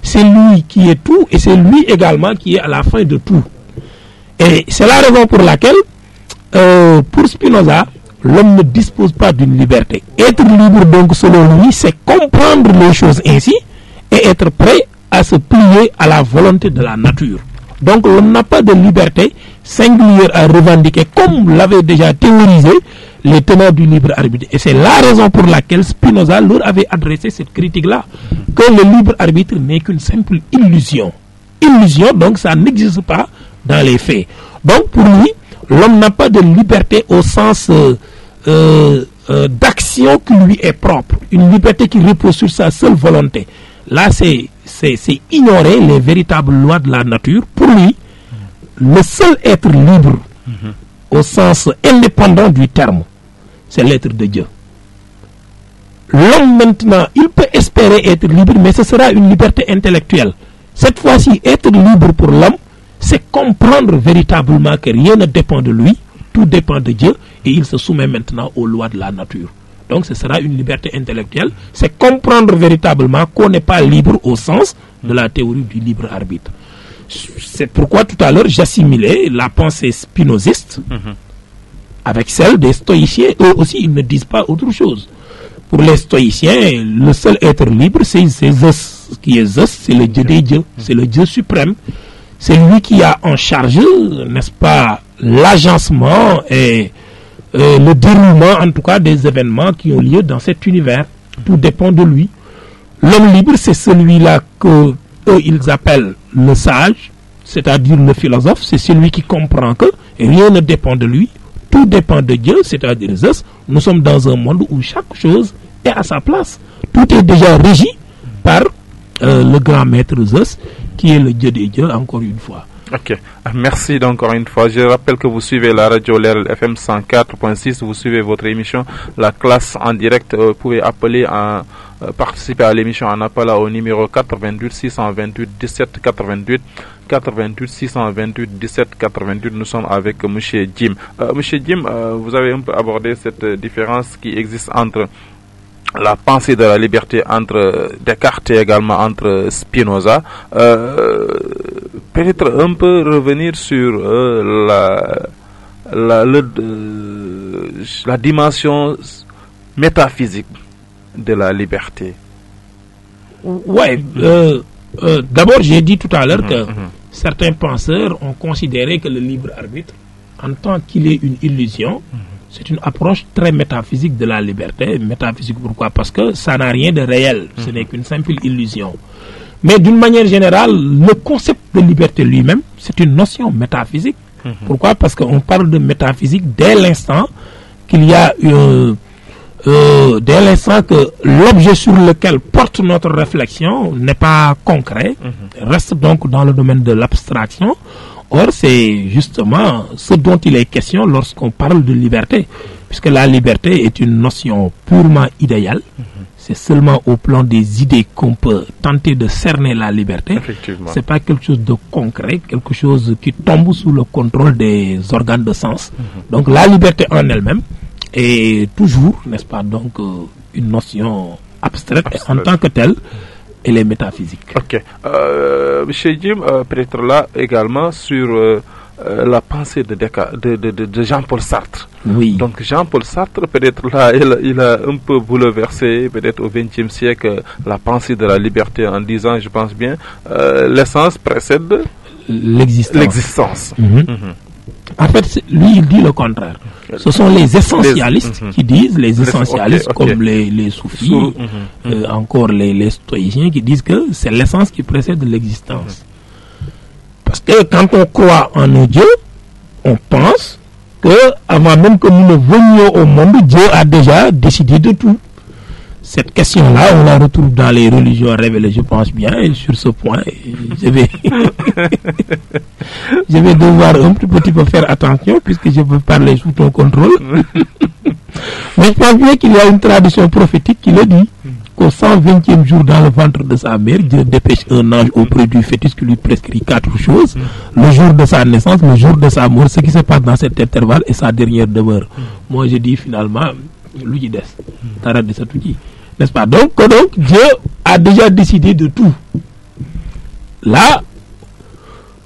c'est lui qui est tout, et c'est lui également qui est à la fin de tout. Et c'est la raison pour laquelle, pour Spinoza, l'homme ne dispose pas d'une liberté. Être libre, donc, selon lui, c'est comprendre les choses ainsi, et être prêt à se plier à la volonté de la nature. Donc, l'homme n'a pas de liberté singulière à revendiquer, comme l'avait déjà théorisé les tenants du libre arbitre. Et c'est la raison pour laquelle Spinoza leur avait adressé cette critique-là, que le libre arbitre n'est qu'une simple illusion. Illusion, donc ça n'existe pas dans les faits. Donc pour lui, l'homme n'a pas de liberté au sens d'action qui lui est propre. Une liberté qui repose sur sa seule volonté. Là, c'est ignorer les véritables lois de la nature. Pour lui, le seul être libre, au sens indépendant du terme, c'est l'être de Dieu. L'homme maintenant, il peut espérer être libre, mais ce sera une liberté intellectuelle. Cette fois-ci, être libre pour l'homme, c'est comprendre véritablement que rien ne dépend de lui, tout dépend de Dieu et il se soumet maintenant aux lois de la nature. Donc ce sera une liberté intellectuelle. C'est comprendre véritablement qu'on n'est pas libre au sens de la théorie du libre arbitre. C'est pourquoi tout à l'heure j'assimilais la pensée spinoziste avec celle des stoïciens. Eux aussi, ils ne disent pas autre chose. Pour les stoïciens, le seul être libre, c'est Zeus. Qui est Zeus, c'est le Dieu des dieux, c'est le Dieu suprême. C'est lui qui a en charge, n'est-ce pas, l'agencement et le déroulement, en tout cas, des événements qui ont lieu dans cet univers. Tout dépend de lui. L'homme libre, c'est celui-là que eux, ils appellent le sage, c'est-à-dire le philosophe. C'est celui qui comprend que rien ne dépend de lui. Tout dépend de Dieu, c'est-à-dire Zeus. Nous sommes dans un monde où chaque chose est à sa place. Tout est déjà régi par le grand maître Zeus, qui est le Dieu des dieux, encore une fois. Ok, merci encore une fois. Je rappelle que vous suivez la radio Leral FM 104.6. Vous suivez votre émission, la classe en direct. Vous pouvez appeler participer à l'émission en appelant au numéro 88 628 17 88. 88 628 17 88. Nous sommes avec Monsieur Jim. Monsieur Jim, vous avez un peu abordé cette différence qui existe entre la pensée de la liberté entre Descartes et également entre Spinoza. Peut-être un peu revenir sur la dimension métaphysique de la liberté. Ouais. D'abord, j'ai dit tout à l'heure que certains penseurs ont considéré que le libre arbitre, en tant qu'il est une illusion, c'est une approche très métaphysique de la liberté. Métaphysique, pourquoi? Parce que ça n'a rien de réel. Ce n'est qu'une simple illusion. Mais d'une manière générale, le concept de liberté lui-même, c'est une notion métaphysique. Pourquoi? Parce qu'on parle de métaphysique dès l'instant qu'il y a dès l'instant que l'objet sur lequel porte notre réflexion n'est pas concret, reste donc dans le domaine de l'abstraction. Or, c'est justement ce dont il est question lorsqu'on parle de liberté, puisque la liberté est une notion purement idéale. C'est seulement au plan des idées qu'on peut tenter de cerner la liberté. C'est pas quelque chose de concret, quelque chose qui tombe sous le contrôle des organes de sens. Donc la liberté en elle-même est toujours, n'est-ce pas, donc une notion abstraite. Et en tant que telle, elle est métaphysique. Ok. Monsieur Jim, peut-être là également sur la pensée de Jean-Paul Sartre. Oui. Donc Jean-Paul Sartre, peut-être là, il a un peu bouleversé, peut-être au XXe siècle, la pensée de la liberté en disant, je pense bien, l'essence précède l'existence. En fait, lui, il dit le contraire. Ce sont les essentialistes qui disent, les essentialistes comme les soufis, encore les stoïciens qui disent que c'est l'essence qui précède l'existence. Parce que quand on croit en un Dieu, on pense que avant même que nous ne venions au monde, Dieu a déjà décidé de tout. Cette question-là, on la retrouve dans les religions révélées, je pense bien, et sur ce point, je vais devoir un petit peu faire attention, puisque je veux parler sous ton contrôle. Mais je pense bien qu'il y a une tradition prophétique qui le dit, qu'au 120e jour dans le ventre de sa mère, Dieu dépêche un ange auprès du fœtus qui lui prescrit 4 choses. Le jour de sa naissance, le jour de sa mort, ce qui se passe dans cet intervalle et sa dernière demeure. Moi, je dis finalement, lui des, t'arrêtes de ça tout dit. N'est-ce pas? Donc, Dieu a déjà décidé de tout. Là,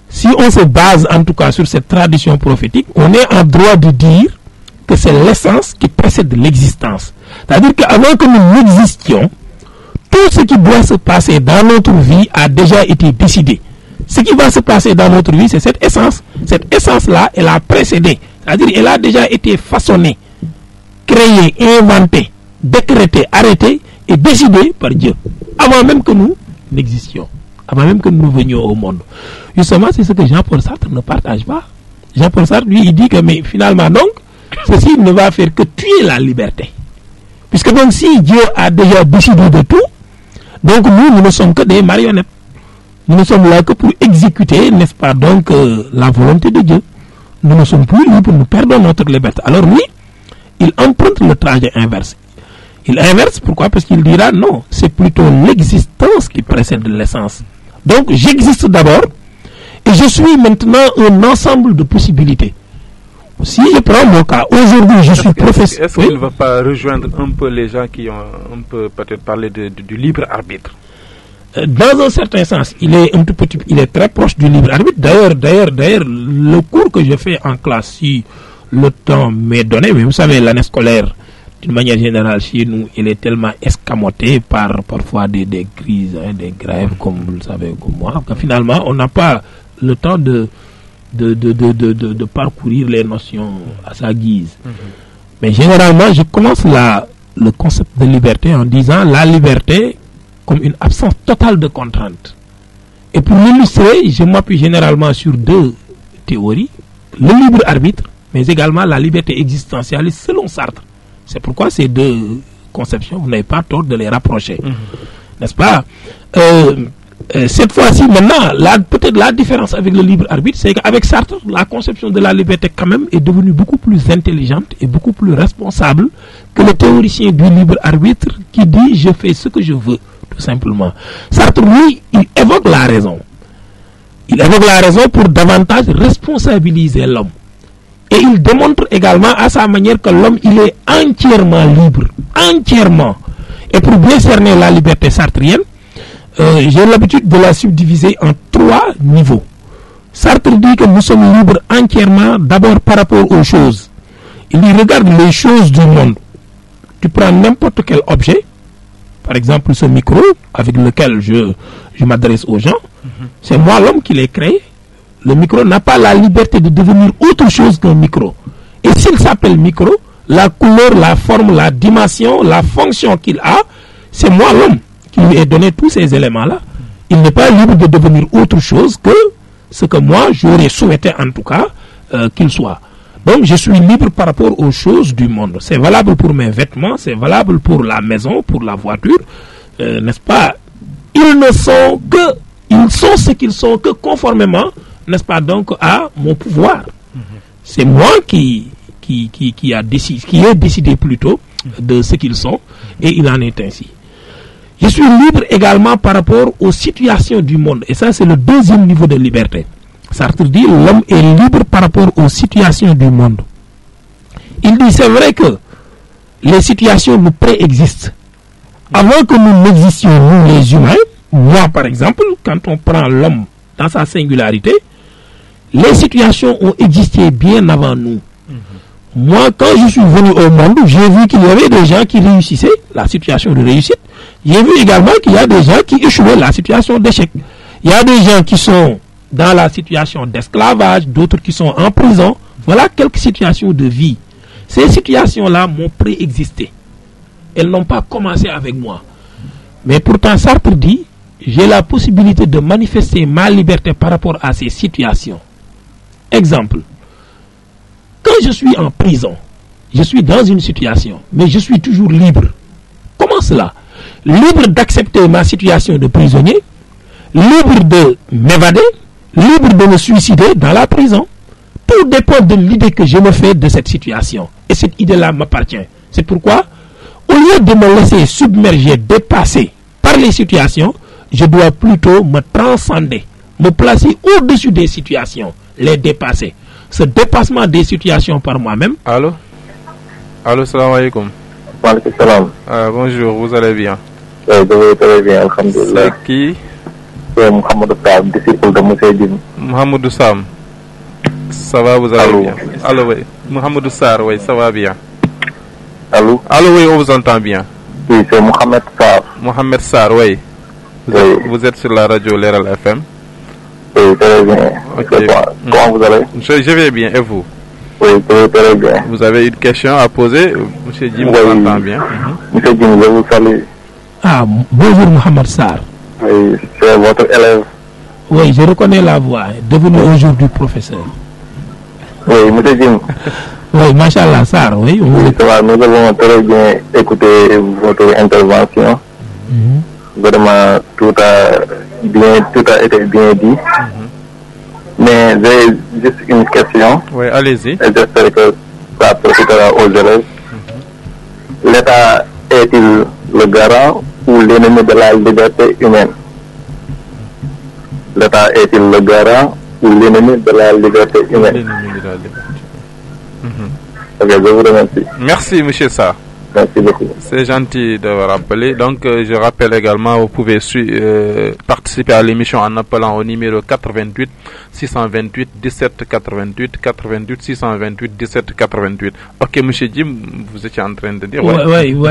si on se base en tout cas sur cette tradition prophétique, on est en droit de dire que c'est l'essence qui précède l'existence. C'est-à-dire qu'avant que nous n'existions, tout ce qui doit se passer dans notre vie a déjà été décidé. Ce qui va se passer dans notre vie, c'est cette essence. Cette essence-là, elle a précédé. C'est-à-dire qu'elle a déjà été façonnée, créée, inventée, décrétée, arrêtée et décidée par Dieu. Avant même que nous n'existions. Avant même que nous venions au monde. Justement, c'est ce que Jean-Paul Sartre ne partage pas. Jean-Paul Sartre, lui, il dit que mais finalement, donc, ceci ne va faire que tuer la liberté. Puisque donc, si Dieu a déjà décidé de tout, donc nous ne sommes que des marionnettes. Nous ne sommes là que pour exécuter, n'est-ce pas, donc, la volonté de Dieu. Nous ne sommes plus libres, nous perdons notre liberté. Alors lui, il emprunte le trajet inverse. Il inverse, pourquoi? Parce qu'il dira non, c'est plutôt l'existence qui précède l'essence. Donc j'existe d'abord et je suis maintenant un ensemble de possibilités. Si je prends mon cas, aujourd'hui je suis professeur. Est-ce qu'il ne va pas rejoindre un peu les gens qui ont un peu peut-être parlé du libre arbitre? Dans un certain sens, il est un tout petit, il est très proche du libre arbitre. D'ailleurs, le cours que je fais en classe, si le temps m'est donné, mais vous savez, l'année scolaire, d'une manière générale, chez nous, il est tellement escamoté par parfois des crises, des grèves, comme vous le savez, comme moi, que finalement, on n'a pas le temps de parcourir les notions à sa guise. Mais généralement, je commence le concept de liberté en disant la liberté comme une absence totale de contraintes. Et pour l'illustrer, je m'appuie généralement sur deux théories, le libre arbitre, mais également la liberté existentialiste selon Sartre. C'est pourquoi ces deux conceptions, vous n'avez pas tort de les rapprocher. N'est-ce pas? Cette fois-ci, maintenant, peut-être la différence avec le libre arbitre, c'est qu'avec Sartre, la conception de la liberté quand même est devenue beaucoup plus intelligente et beaucoup plus responsable que le théoricien du libre arbitre qui dit « je fais ce que je veux ». Tout simplement. Sartre, lui, il évoque la raison. Il évoque la raison pour davantage responsabiliser l'homme. Et il démontre également à sa manière que l'homme, il est entièrement libre. Entièrement. Et pour bien cerner la liberté sartrienne, j'ai l'habitude de la subdiviser en 3 niveaux. Sartre dit que nous sommes libres entièrement d'abord par rapport aux choses. Il y regarde les choses du monde. Tu prends n'importe quel objet, par exemple ce micro avec lequel je m'adresse aux gens, c'est moi l'homme qui l'ai créé. Le micro n'a pas la liberté de devenir autre chose qu'un micro. Et s'il s'appelle micro, la couleur, la forme, la dimension, la fonction qu'il a, c'est moi l'homme qui lui ai donné tous ces éléments-là. Il n'est pas libre de devenir autre chose que ce que moi j'aurais souhaité en tout cas qu'il soit. Donc je suis libre par rapport aux choses du monde. C'est valable pour mes vêtements, c'est valable pour la maison, pour la voiture, n'est-ce pas? Ils sont ce qu'ils sont que conformément, n'est-ce pas, donc à mon pouvoir. C'est moi qui ai décidé plutôt de ce qu'ils sont, et il en est ainsi. Je suis libre également par rapport aux situations du monde, et ça c'est le deuxième niveau de liberté. Sartre dit l'homme est libre par rapport aux situations du monde. Il dit c'est vrai que les situations nous préexistent. Avant que nous n'existions, nous les humains, moi par exemple, quand on prend l'homme dans sa singularité, les situations ont existé bien avant nous. Moi, quand je suis venu au monde, j'ai vu qu'il y avait des gens qui réussissaient, la situation de réussite. J'ai vu également qu'il y a des gens qui échouaient, la situation d'échec. Il y a des gens qui sont dans la situation d'esclavage, d'autres qui sont en prison. Voilà quelques situations de vie. Ces situations-là m'ont préexisté. Elles n'ont pas commencé avec moi. Mais pourtant, Sartre dit, j'ai la possibilité de manifester ma liberté par rapport à ces situations. Exemple, quand je suis en prison, je suis dans une situation, mais je suis toujours libre. Comment cela? Libre d'accepter ma situation de prisonnier, libre de m'évader, libre de me suicider dans la prison. Tout dépend de l'idée que je me fais de cette situation. Et cette idée-là m'appartient. C'est pourquoi, au lieu de me laisser submerger, dépasser par les situations, je dois plutôt me transcender, me placer au-dessus des situations, les dépasser. Ce dépassement des situations par moi-même. Allô? Allô, salam alaikum. Maaleykum salam. Bonjour, vous allez bien? Oui, je vais très bien, alhamdulillah. C'est qui? C'est Mohamedou Sam, disciple de Moussa Dine. Mohamedou Sam. Ça va, vous allez bien? Allô, oui. Mohamedou Sarr, oui, ça va bien. Allô? Allô, oui, on vous entend bien. Oui, c'est Mohamed Sarr. Mohamed Sarr, oui. Vous êtes sur la radio Leral FM. Oui, très bien. Okay. Comment vous allez? Je vais bien, et vous? Oui, très bien. Vous avez une question à poser? Monsieur Jim, vous entend bien. Monsieur Jim, je vous salue. Ah, bonjour Mohamed Sarr. Oui, c'est votre élève. Oui, je reconnais la voix, devenu aujourd'hui professeur. Oui, monsieur Jim. Oui, Machallah Sarr, oui. Oui, ça va, nous avons très bien écouté votre intervention. Vraiment, tout a été bien dit. Mais j'ai juste une question. Oui, allez-y. Et j'espère que ça profitera aux élèves. L'État est-il le garant ou l'ennemi de la liberté humaine? L'État est-il le garant ou l'ennemi de la liberté humaine? Ok, je vous remercie. Merci, M. Sarr. Merci beaucoup. C'est gentil de vous rappeler. Donc, je rappelle également, vous pouvez participer à l'émission en appelant au numéro 88 628 17 88 88 628 17 88. Ok, M. Jim, vous étiez en train de dire. Oui,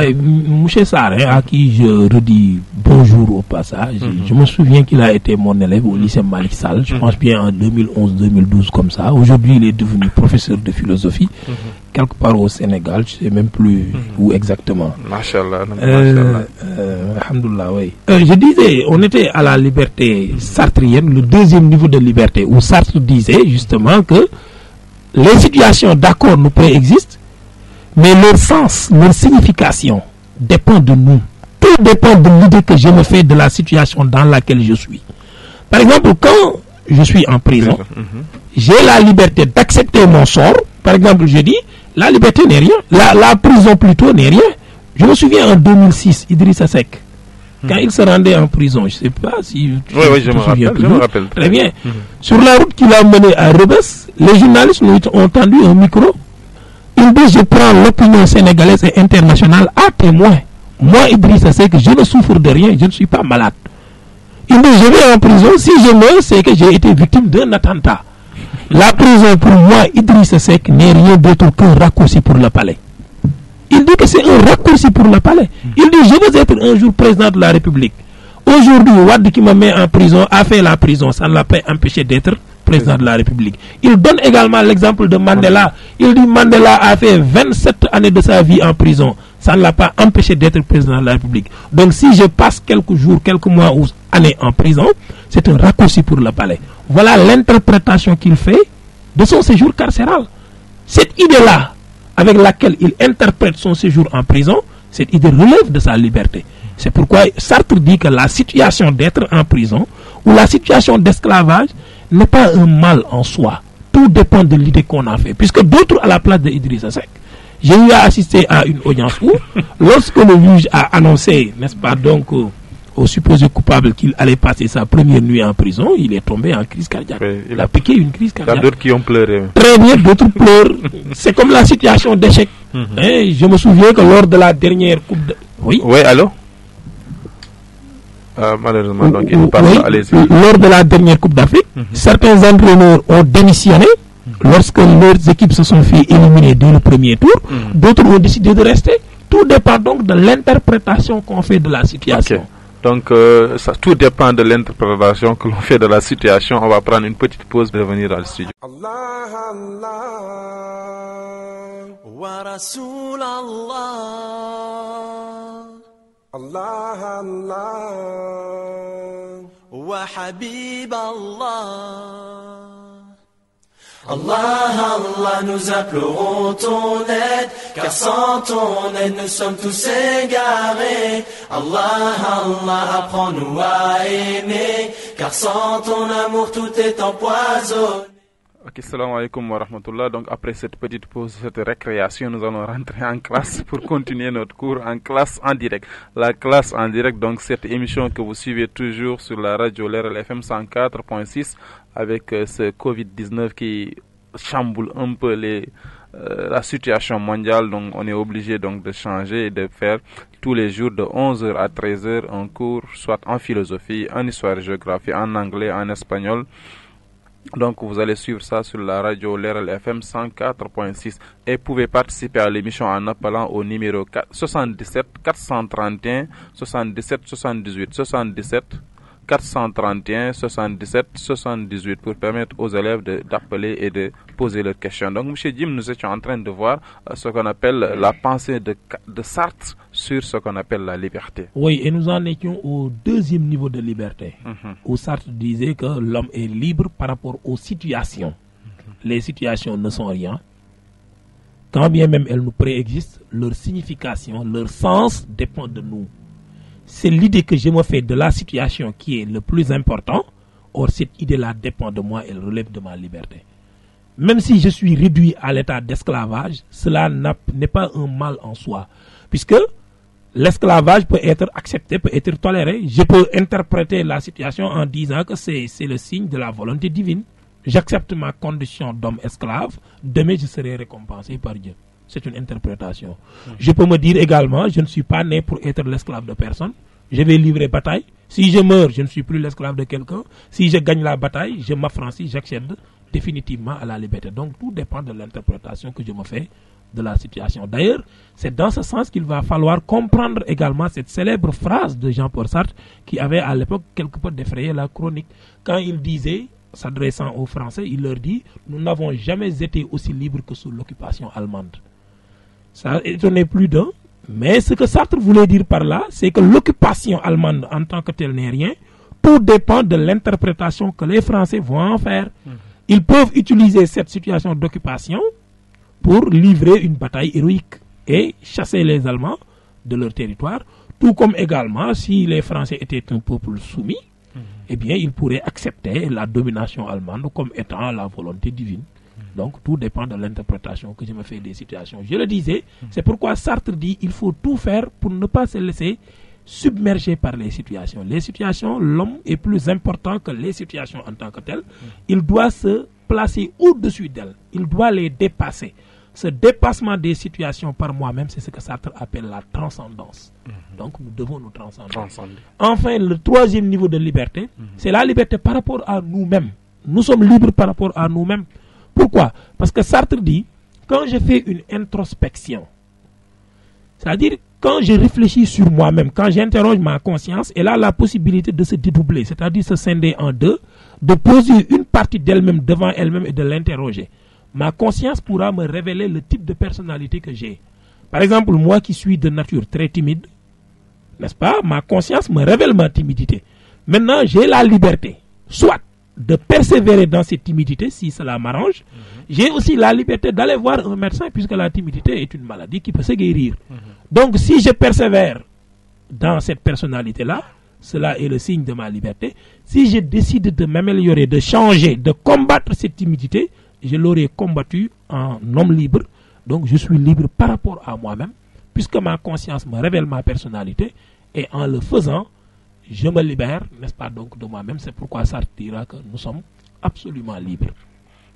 M. Sarr, à qui je redis bonjour au passage. Je me souviens qu'il a été mon élève au lycée Malick Sall, je pense bien en 2011-2012 comme ça. Aujourd'hui, il est devenu professeur de philosophie. Quelque part au Sénégal, je ne sais même plus où exactement. Machallah. Alhamdoulilah, oui. Je disais, on était à la liberté sartrienne, le deuxième niveau de liberté, où Sartre disait justement que les situations d'accord nous préexistent, mais leur sens, leur signification dépend de nous. Tout dépend de l'idée que je me fais de la situation dans laquelle je suis. Par exemple, quand je suis en prison, j'ai la liberté d'accepter mon sort. Par exemple, je dis, la liberté n'est rien, la prison plutôt n'est rien. Je me souviens en 2006, Idrissa Seck, quand il se rendait en prison, je ne sais pas si je me rappelle. Très bien. Sur la route qu'il a menée à Rebus, les journalistes ont tendu un micro. Il dit, je prends l'opinion sénégalaise et internationale à témoin. Moi, Idrissa Seck, je ne souffre de rien, je ne suis pas malade. Il dit, je vais en prison, si je meurs, c'est que j'ai été victime d'un attentat. La prison, pour moi, Idrissa Seck, n'est rien d'autre qu'un raccourci pour le palais. Il dit que c'est un raccourci pour le palais. Il dit, je veux être un jour président de la République. Aujourd'hui, Wade qui me met en prison a fait la prison. Ça ne l'a pas empêché d'être président de la République. Il donne également l'exemple de Mandela. Il dit, Mandela a fait 27 années de sa vie en prison. Ça ne l'a pas empêché d'être président de la République. Donc si je passe quelques jours, quelques mois ou années en prison, c'est un raccourci pour le palais. Voilà l'interprétation qu'il fait de son séjour carcéral. Cette idée-là, avec laquelle il interprète son séjour en prison, cette idée relève de sa liberté. C'est pourquoi Sartre dit que la situation d'être en prison ou la situation d'esclavage n'est pas un mal en soi. Tout dépend de l'idée qu'on a fait. Puisque d'autres à la place de Idrissa Seck, j'ai eu à assister à une audience où, lorsque le juge a annoncé, n'est-ce pas, donc, au supposé coupable qu'il allait passer sa première nuit en prison, il est tombé en crise cardiaque. Oui, il a piqué une crise cardiaque. Il y a d'autres qui ont pleuré. Très bien, d'autres pleurent. C'est comme la situation d'échec. Je me souviens que lors de la dernière Coupe de... Oui, allô? Malheureusement, donc il parle, allez-y. Lors de la dernière Coupe d'Afrique, certains entraîneurs ont démissionné lorsque leurs équipes se sont fait éliminer dès le premier tour. D'autres ont décidé de rester. Tout dépend donc de l'interprétation qu'on fait de la situation. Okay. Donc, tout dépend de l'interprétation que l'on fait de la situation. On va prendre une petite pause pour revenir dans le studio. Allah, Allah, wa Rasul Allah. Allah, Allah, wa Habib Allah. Allah, Allah, nous implorons ton aide, car sans ton aide nous sommes tous égarés. Allah, Allah, apprends-nous à aimer, car sans ton amour tout est empoisonné. Ok, salam alaikum wa rahmatullah. Donc après cette petite pause, cette récréation, nous allons rentrer en classe pour continuer notre cours en classe en direct. La classe en direct, donc cette émission que vous suivez toujours sur la radio LRL FM 104.6 avec ce Covid-19 qui chamboule un peu la situation mondiale. Donc on est obligé donc de changer et de faire tous les jours de 11h à 13h un cours, soit en philosophie, en histoire et géographie, en anglais, en espagnol. Donc vous allez suivre ça sur la radio LRL FM 104.6 et pouvez participer à l'émission en appelant au numéro 77 431 77 78 77 431 77 78 pour permettre aux élèves d'appeler et de poser leurs questions. Donc, M. Jim, nous étions en train de voir ce qu'on appelle la pensée de Sartre sur ce qu'on appelle la liberté. Oui, et nous en étions au deuxième niveau de liberté, où Sartre disait que l'homme est libre par rapport aux situations. Les situations ne sont rien. Quand bien même elles nous préexistent, leur signification, leur sens dépend de nous. C'est l'idée que je me fais de la situation qui est le plus important. Or, cette idée-là dépend de moi, elle relève de ma liberté. Même si je suis réduit à l'état d'esclavage, cela n'est pas un mal en soi. Puisque l'esclavage peut être accepté, peut être toléré. Je peux interpréter la situation en disant que c'est le signe de la volonté divine. J'accepte ma condition d'homme esclave. Demain, je serai récompensé par Dieu. c'est une interprétation. Je peux me dire également, je ne suis pas né pour être l'esclave de personne. Je vais livrer bataille. Si je meurs, je ne suis plus l'esclave de quelqu'un. Si je gagne la bataille, je m'affranchis, j'accède définitivement à la liberté. Donc tout dépend de l'interprétation que je me fais de la situation. D'ailleurs, c'est dans ce sens qu'il va falloir comprendre également cette célèbre phrase de Jean-Paul Sartre qui avait à l'époque quelque peu défrayé la chronique. Quand il disait, s'adressant aux Français, il leur dit « Nous n'avons jamais été aussi libres que sous l'occupation allemande ». Ça étonnait plus d'un. Mais ce que Sartre voulait dire par là, c'est que l'occupation allemande en tant que telle n'est rien. Tout dépend de l'interprétation que les Français vont en faire. Ils peuvent utiliser cette situation d'occupation pour livrer une bataille héroïque et chasser les Allemands de leur territoire. Tout comme également, si les Français étaient un peuple soumis, eh bien, ils pourraient accepter la domination allemande comme étant la volonté divine. Donc, tout dépend de l'interprétation que je me fais des situations. Je le disais, c'est pourquoi Sartre dit qu'il faut tout faire pour ne pas se laisser submerger par les situations. Les situations, l'homme est plus important que les situations en tant que telles. Il doit se placer au-dessus d'elles. Il doit les dépasser. Ce dépassement des situations par moi-même, c'est ce que Sartre appelle la transcendance. Donc, nous devons nous transcender. Enfin, le troisième niveau de liberté, c'est la liberté par rapport à nous-mêmes. Nous sommes libres par rapport à nous-mêmes. Pourquoi? Parce que Sartre dit, quand je fais une introspection, c'est-à-dire quand je réfléchis sur moi-même, quand j'interroge ma conscience, elle a la possibilité de se dédoubler, c'est-à-dire se scinder en deux, de poser une partie d'elle-même devant elle-même et de l'interroger. Ma conscience pourra me révéler le type de personnalité que j'ai. Par exemple, moi qui suis de nature très timide, n'est-ce pas? Ma conscience me révèle ma timidité. Maintenant, j'ai la liberté, soit de persévérer dans cette timidité si cela m'arrange. J'ai aussi la liberté d'aller voir un médecin puisque la timidité est une maladie qui peut se guérir. Donc si je persévère dans cette personnalité-là, cela est le signe de ma liberté. Si je décide de m'améliorer, de changer, de combattre cette timidité, je l'aurais combattu en homme libre. Donc je suis libre par rapport à moi-même puisque ma conscience me révèle ma personnalité et en le faisant, je me libère, n'est-ce pas, donc de moi-même. C'est pourquoi Sartre dira que nous sommes absolument libres.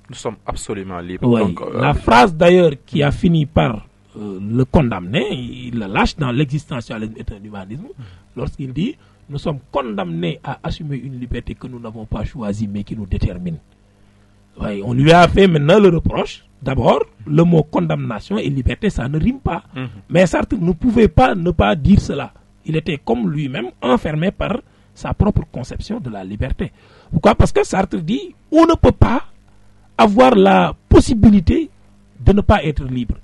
Nous sommes absolument libres. Oui. Donc, la phrase d'ailleurs qui a fini par le condamner, il le lâche dans l'existentialisme et l'humanisme, lorsqu'il dit « Nous sommes condamnés à assumer une liberté que nous n'avons pas choisie mais qui nous détermine ». Oui, on lui a fait maintenant le reproche. D'abord, le mot condamnation et liberté, ça ne rime pas. Mais Sartre ne pouvait pas ne pas dire cela. Il était comme lui-même enfermé par sa propre conception de la liberté. Pourquoi? Parce que Sartre dit on ne peut pas avoir la possibilité de ne pas être libre.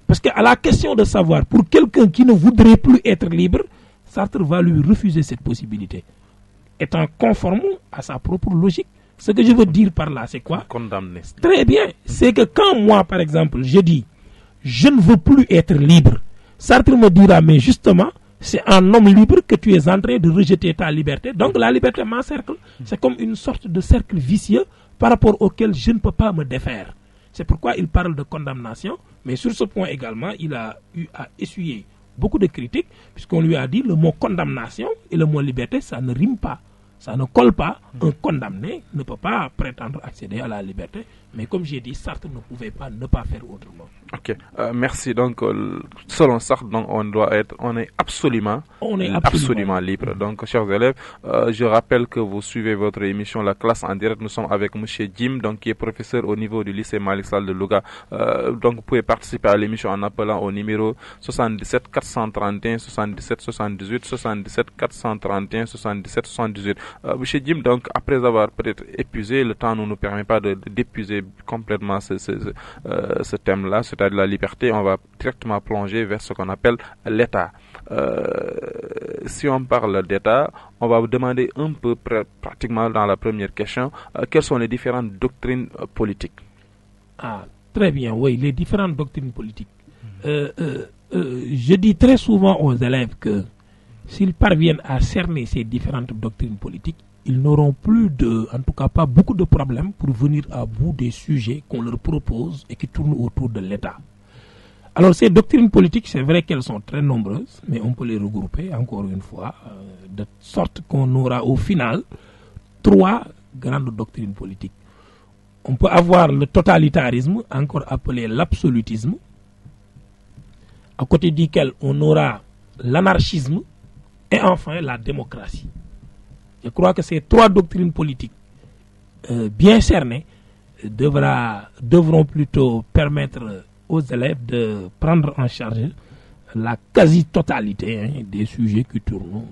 Parce qu'à la question de savoir, pour quelqu'un qui ne voudrait plus être libre, Sartre va lui refuser cette possibilité, étant conforme à sa propre logique. Ce que je veux dire par là, c'est quoi? Condamné. Très bien. C'est que quand moi, par exemple, je dis je ne veux plus être libre, Sartre me dira mais justement, c'est en homme libre que tu es en train de rejeter ta liberté. Donc la liberté m'encercle. C'est comme une sorte de cercle vicieux par rapport auquel je ne peux pas me défaire. C'est pourquoi il parle de condamnation. Mais sur ce point également, il a eu à essuyer beaucoup de critiques, puisqu'on lui a dit le mot condamnation et le mot liberté, ça ne rime pas. Ça ne colle pas. Un condamné ne peut pas prétendre accéder à la liberté. Mais comme j'ai dit, Sartre ne pouvait pas ne pas faire autrement. Ok, merci. Donc, selon Sartre, donc, on est absolument libre. Donc, chers élèves, je rappelle que vous suivez votre émission La Classe en direct. Nous sommes avec Monsieur Jim, donc, qui est professeur au niveau du lycée Malick Sall de Louga. Donc, vous pouvez participer à l'émission en appelant au numéro 77 431 77 78 77 431 77 78. Monsieur Jim, donc, après avoir peut-être épuisé, le temps ne nous permet pas d'épuiser complètement ce thème-là, c'est-à-dire la liberté. On va directement plonger vers ce qu'on appelle l'État. Si on parle d'État, on va vous demander un peu pratiquement dans la première question, quelles sont les différentes doctrines politiques? Ah, très bien, oui, les différentes doctrines politiques. Je dis très souvent aux élèves que s'ils parviennent à cerner ces différentes doctrines politiques, ils n'auront plus en tout cas pas beaucoup de problèmes pour venir à bout des sujets qu'on leur propose et qui tournent autour de l'État. Alors ces doctrines politiques, c'est vrai qu'elles sont très nombreuses, mais on peut les regrouper encore une fois, de sorte qu'on aura au final 3 grandes doctrines politiques. On peut avoir le totalitarisme, encore appelé l'absolutisme. à côté duquel on aura l'anarchisme et enfin la démocratie. Je crois que ces trois doctrines politiques bien cernées devront plutôt permettre aux élèves de prendre en charge la quasi-totalité des sujets qui tournent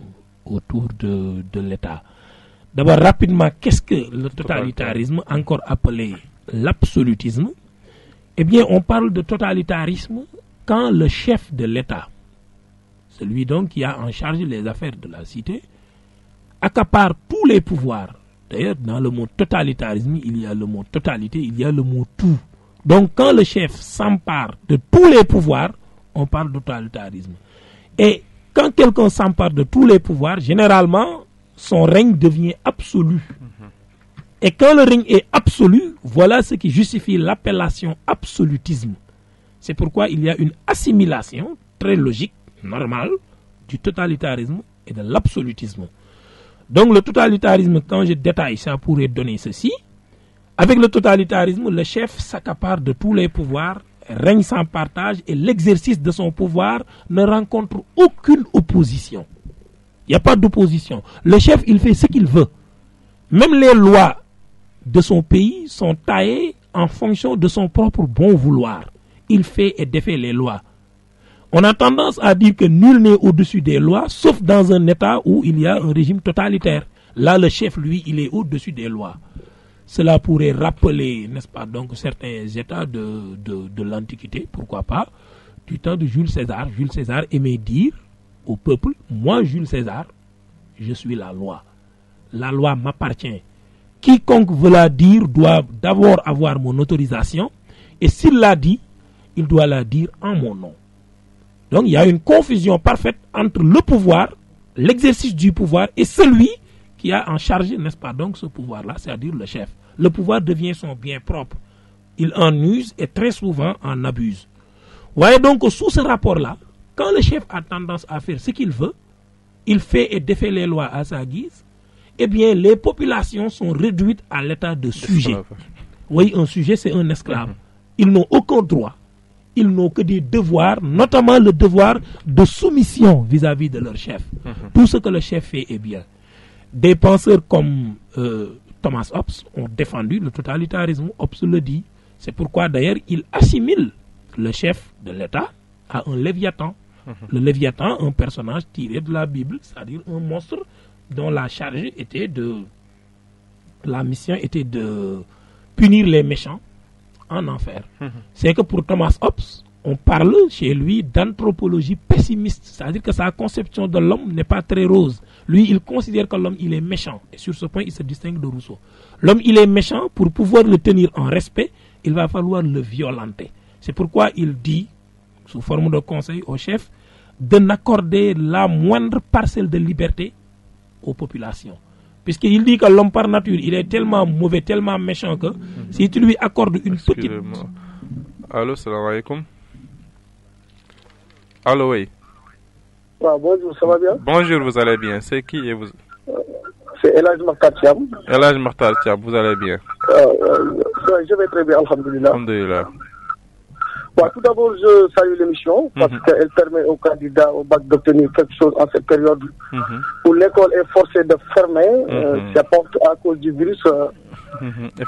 autour de l'État. D'abord, rapidement, qu'est-ce que le totalitarisme, encore appelé l'absolutisme? Eh bien, on parle de totalitarisme quand le chef de l'État, celui donc qui a en charge les affaires de la cité, accapare tous les pouvoirs. D'ailleurs, dans le mot totalitarisme, il y a le mot totalité, il y a le mot tout. Donc, quand le chef s'empare de tous les pouvoirs, on parle de totalitarisme. Et quand quelqu'un s'empare de tous les pouvoirs, généralement, son règne devient absolu. Et quand le règne est absolu, voilà ce qui justifie l'appellation absolutisme. C'est pourquoi il y a une assimilation très logique, normale, du totalitarisme et de l'absolutisme. Donc le totalitarisme, quand je détaille, ça pourrait donner ceci. Avec le totalitarisme, le chef s'accapare de tous les pouvoirs, règne sans partage et l'exercice de son pouvoir ne rencontre aucune opposition. Il n'y a pas d'opposition. Le chef, il fait ce qu'il veut. Même les lois de son pays sont taillées en fonction de son propre bon vouloir. Il fait et défait les lois. On a tendance à dire que nul n'est au-dessus des lois, sauf dans un État où il y a un régime totalitaire. Là, le chef, lui, il est au-dessus des lois. Cela pourrait rappeler, n'est-ce pas, donc certains États de l'Antiquité, pourquoi pas, du temps de Jules César. Jules César aimait dire au peuple, moi, Jules César, je suis la loi. La loi m'appartient. Quiconque veut la dire doit d'abord avoir mon autorisation, et s'il l'a dit, il doit la dire en mon nom. Donc il y a une confusion parfaite entre le pouvoir, l'exercice du pouvoir et celui qui a en charge, n'est-ce pas, donc ce pouvoir-là, c'est-à-dire le chef. Le pouvoir devient son bien propre. Il en use et très souvent en abuse. Vous voyez donc sous ce rapport-là, quand le chef a tendance à faire ce qu'il veut, il fait et défait les lois à sa guise, eh bien les populations sont réduites à l'état de sujet. Oui, un sujet, c'est un esclave. Ils n'ont aucun droit. Ils n'ont que des devoirs, notamment le devoir de soumission vis-à-vis de leur chef. Tout ce que le chef fait est bien. Des penseurs comme Thomas Hobbes ont défendu le totalitarisme. Hobbes le dit. C'est pourquoi d'ailleurs il assimile le chef de l'État à un Léviathan. Le Léviathan, un personnage tiré de la Bible, c'est-à-dire un monstre dont la charge était la mission était de punir les méchants en enfer. C'est que pour Thomas Hobbes, on parle chez lui d'anthropologie pessimiste, c'est-à-dire que sa conception de l'homme n'est pas très rose. Lui, il considère que l'homme, il est méchant. Et sur ce point, il se distingue de Rousseau. L'homme, il est méchant. Pour pouvoir le tenir en respect, il va falloir le violenter. C'est pourquoi il dit, sous forme de conseil au chef, de n'accorder la moindre parcelle de liberté aux populations. Puisqu'il dit que l'homme par nature, il est tellement mauvais, tellement méchant que si tu lui accordes une petite... Allô, salam alaikum. Allô, oui. Ah, bonjour, ça va bien? Bonjour, vous allez bien. C'est qui et vous? C'est Elhaj Makhtar Thiam. Elhaj Makhtar Thiam, vous allez bien? Je vais très bien, alhamdoulilah. Alhamdoulilah. Bon, tout d'abord, je salue l'émission parce qu'elle permet aux candidats au bac d'obtenir quelque chose en cette période où l'école est forcée de fermer, c'est à cause du virus,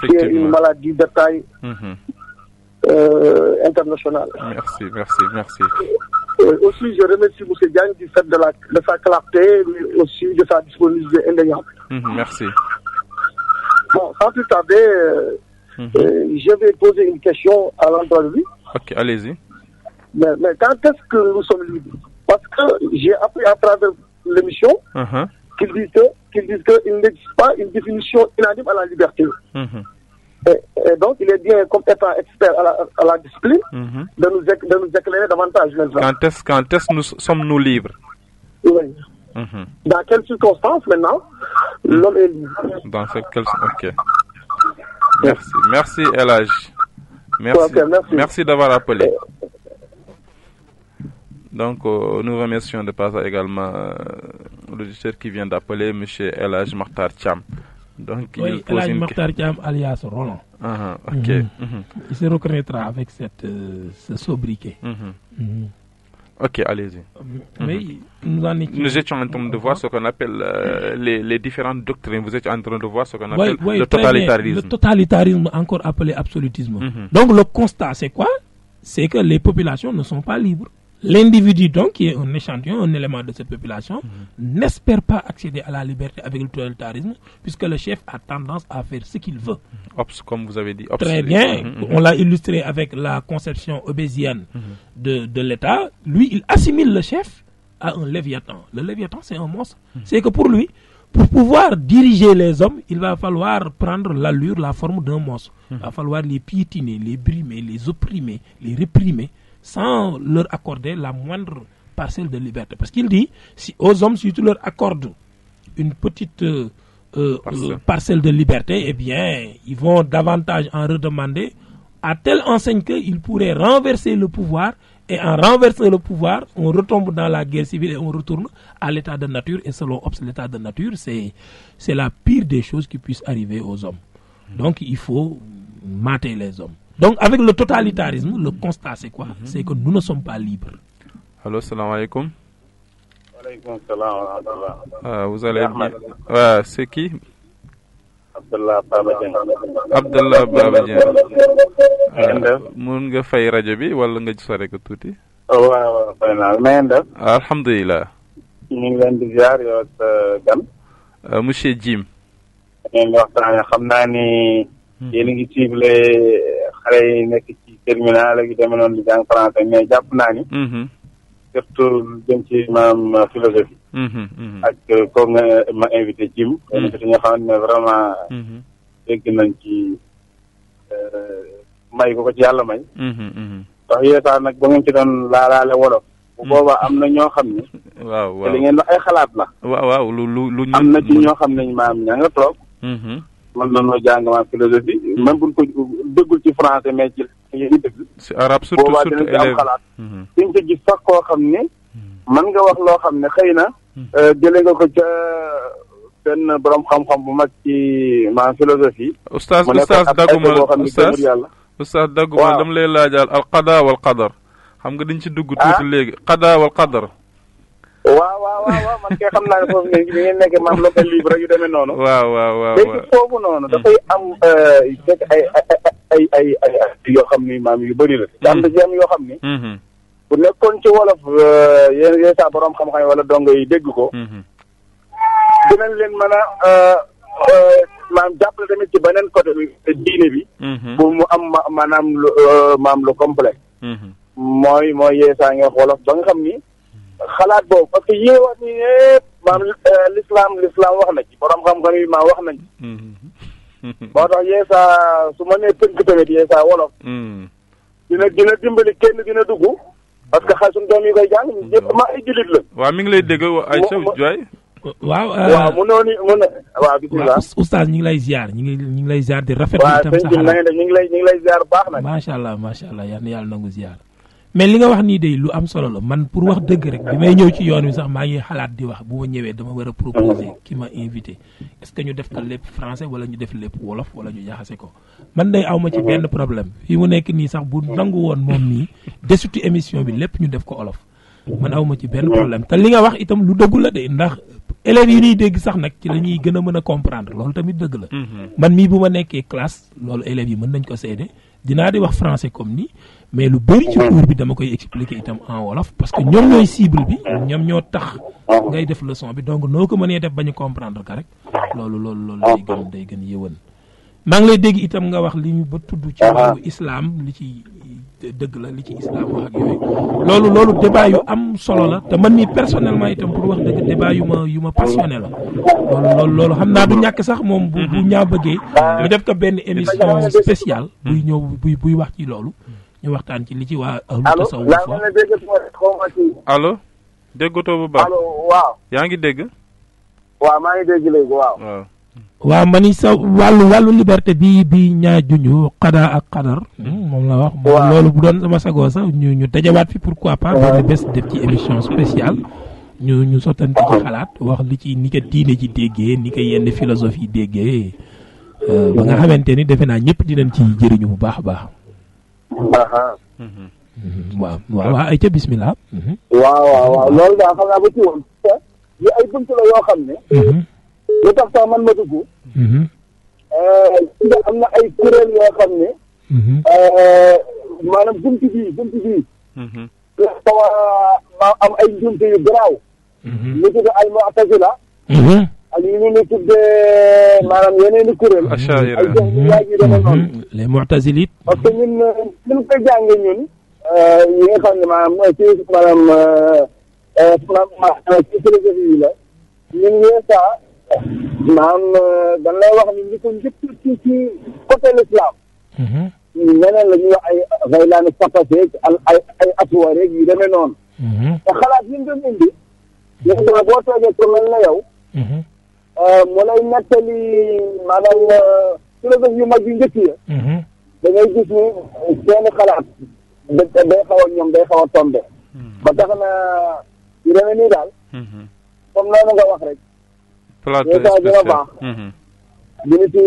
qui est une maladie de taille internationale. Merci. Aussi, je remercie M. Diagne du fait de sa clarté, mais aussi de sa disponibilité indéniable. Merci. Bon, sans plus tarder, je vais poser une question à l'endroit de lui. Ok, allez-y. Mais quand est-ce que nous sommes libres? Parce que j'ai appris à travers l'émission qu'ils disent qu'il n'existe pas une définition unanime à la liberté. Et donc, il est bien, comme étant expert à la discipline, de nous éclairer davantage maintenant. Quand est-ce que sommes-nous libres? Oui. Dans quelles circonstances maintenant l'homme est libre? Dans quelles... Ok. Merci Elhaj. Merci d'avoir appelé. Donc, nous remercions de passer également l'auditeur qui vient d'appeler, M. Elhaj Makhtar Thiam. Donc, oui, Elhaj Makhtar Thiam alias Roland. Ok. Il se reconnaîtra avec ce sobriquet. Ok, allez-y. Mais nous étions en train de voir ce qu'on appelle les différentes doctrines. Vous êtes en train de voir ce qu'on appelle le totalitarisme. Le totalitarisme, encore appelé absolutisme. Donc le constat, c'est quoi? C'est que les populations ne sont pas libres. L'individu, donc, qui est un échantillon, un élément de cette population, n'espère pas accéder à la liberté avec le totalitarisme, puisque le chef a tendance à faire ce qu'il veut. Comme vous avez dit. Très bien. On l'a illustré avec la conception obésienne de l'État. Lui, il assimile le chef à un léviathan. Le léviathan, c'est un monstre. C'est que pour lui, pour pouvoir diriger les hommes, il va falloir prendre l'allure, la forme d'un monstre. Il va falloir les piétiner, les brimer, les opprimer, les réprimer, sans leur accorder la moindre parcelle de liberté. Parce qu'il dit, aux hommes, si tu leur accordes une petite parcelle de liberté, eh bien, ils vont davantage en redemander, à telle enseigne qu'ils pourraient renverser le pouvoir, et en renversant le pouvoir, on retombe dans la guerre civile et on retourne à l'état de nature. Et selon Hobbes, l'état de nature, c'est la pire des choses qui puissent arriver aux hommes. Donc, il faut mater les hommes. Donc, avec le totalitarisme, le constat, c'est quoi? C'est que nous ne sommes pas libres. Allô, salam alaikum. Alaikum salam. Vous allez bien? C'est qui? Abdallah Babadien. Abdallah Babadien. Mun nga fay rajo bi wala nga sore ko tuuti? waaw fay naa na ngeen def? Alhamdulillah. ñu ngi leen di ziar yow ak gan. Monsieur Jim. ngeen di waxtaanee xam naa ni yéen a ngi ciblé xale yi nekk ci terminal ak yu demee noonu di jàng français mais jàpp naa ni. surtout jëm ci maanaam philosophie. ak comme nga ma invité Jim. invité ñoo xam ne vraiment. dégg nañ ci may ko ci yàlla may. ndax yeesaa nag ba ngeen ci doon laalaale wolof. bu boobaa am na ñoo xam ne. waaw waaw te li ngeen wax ay xalaat la. waaw lu am na ci ñoo xam ne maam ña nga toog. mën nañoo jàng maam philosophie. même buñ ko déggul ci français mais ci yéen dëgg. ci arabe surtout boobaa dinañ ci am xalaat. fi nga gis sax koo xam ne. mën nga wax loo xam ne xëy na. jëlee nga ko ca benn borom xam-xam bu mag ci maam philosophie. Oustaz dagguma dama lay laajaal al qada wal qadar xam nga dañ ci dugg tuuti léegi qada wal qadar. waaw man kay xam naa ne foofu ngeen nekk maam local libre yu demee noonu. waaw léegi foofu noonu dafay am fekk ay yoo xam ni maam yu bëri la. am na ci am yoo xam ni. bu nekkoon ci wolof yéen saa borom xam-xam wala dongo yi dégg ko. dinañ leen mën a maam jàppale tamit ci beneen côté bi diine bi. pour mu am maanaam lu complet. mooy yeesaa nga wolof ba nga xam ni. xalaat boobu parce que yéewaat ni yëpp maam l'islam wax na ci borom xam-xam yi maam wax nañ ci. moo tax yeesaa su ma nee tënk tamit yeesaa wolof. dina dimbali kenn dina dugg parce que xay suñu doom yi koy jàng ñëpp ma ay jullit la. waaw mi ngi lay dégg ay Sow Joy. waaw waaw bisimilah. oustaz ñu ngi lay ziar ñu ngi lay ziar di rafetlu itam sa xalaat. waaw ñu ngi lay ziar baax nag. macha allah yal na yàlla nangu ziar. mais li nga wax nii de lu am solo la man pour wax dëgg rek bi may ñëw ci yoon wi sax maa ngi xalaat di wax bu ma ñëwee dama war a proposer ki ma invité est-ce que ñu def ko lépp français wala ñu def lépp wolof wala ñu jaxase ko man day awma ci benn problème fii mu nekk nii sax bu nangu woon moom nii desutu émission bi lépp ñu def ko olof man awma ci benn problème te li nga wax itam lu dëggu la de ndax élèves yi ñuy dégg sax nag ci la ñuy gën a mën a comprendre loolu tamit dëgg la man mii bu ma nekkee classe loolu élèves yi mën nañ ko seede dinaa di wax français comme ni mais lu bëri ci cours bi dama koy expliquer itam en wolof parce que ñoom ñooy cible bi ñoom ñoo tax ngay def leçon bi donc noo ko mënee def ba ñu comprendre ka rek loolu day gën yëwan maa ngi lay dégg itam nga wax li ñu ba tudd ci wàllu islam li ci dëgg la li ci islam wax ak yooyu loolu débat yu am solo la te man nii personnellement itam pour wax dëgg débat yu ma passionné la loolu xam naa du ñàkk sax moom bu ñaa bëggee ñu def ko benn émission spéciale buy ñëw buy wax ci loolu ñu waxtaan ci li ci waa ahlu tasawuf allo déggatoo bu baax. allo waaw. yaa ngi dégg. waaw maa ngi dégg léegi waaw. waaw ma ni sa wàllu liberté bi ñaa juñu xadaa ak xadar moom la wax. loolu bu doon sama sagoo sax ñu dajawaat fi pourquoi pas benn bés def ci émission spéciale ñu sottante ci xalaat wax li ci ni ko diine ji déggee ni ko yenn philosophie déggee ba nga xamante ni defe naa ñëpp dinañ ci jëriñu bu baax a baax. waaw ay ca bismillah. waaw loolu daal xam naa ba ci woon yi ay bunt la yoo xam ne lu tax sax man ma dugg am na ay kuréel yoo xam ne maanaam bunt bii xaw a am ay njumte yu garaaw ñu tudd al mu'tazila ak ñu ñu tuddee maanaam yeneen i kuréel ay jox ñu yaay yi deme noonu les mu'tazilites parce que ñun koy jànge ñun yi nga xam ne maanaam ci maanaam ci philosophie yi la ñun ñee maanaam dañ lay wax ni li ko njëkk ci côté l'islam ñeneen la ñuy wax ay Gaylaani Saqafi ay Aswari yu demee noonu te xalaat yi ñu doon indi yéen tamit boo toogee ko mel na yow mu lay nettali maanaam philosophie yu mag yu njëkk ya da ngay gis ni seeni xalaat day xaw a ñoom day xaw a tombe ba tax na yu demee nii daal comme noonu nga wax rek plateau dina baax dina ci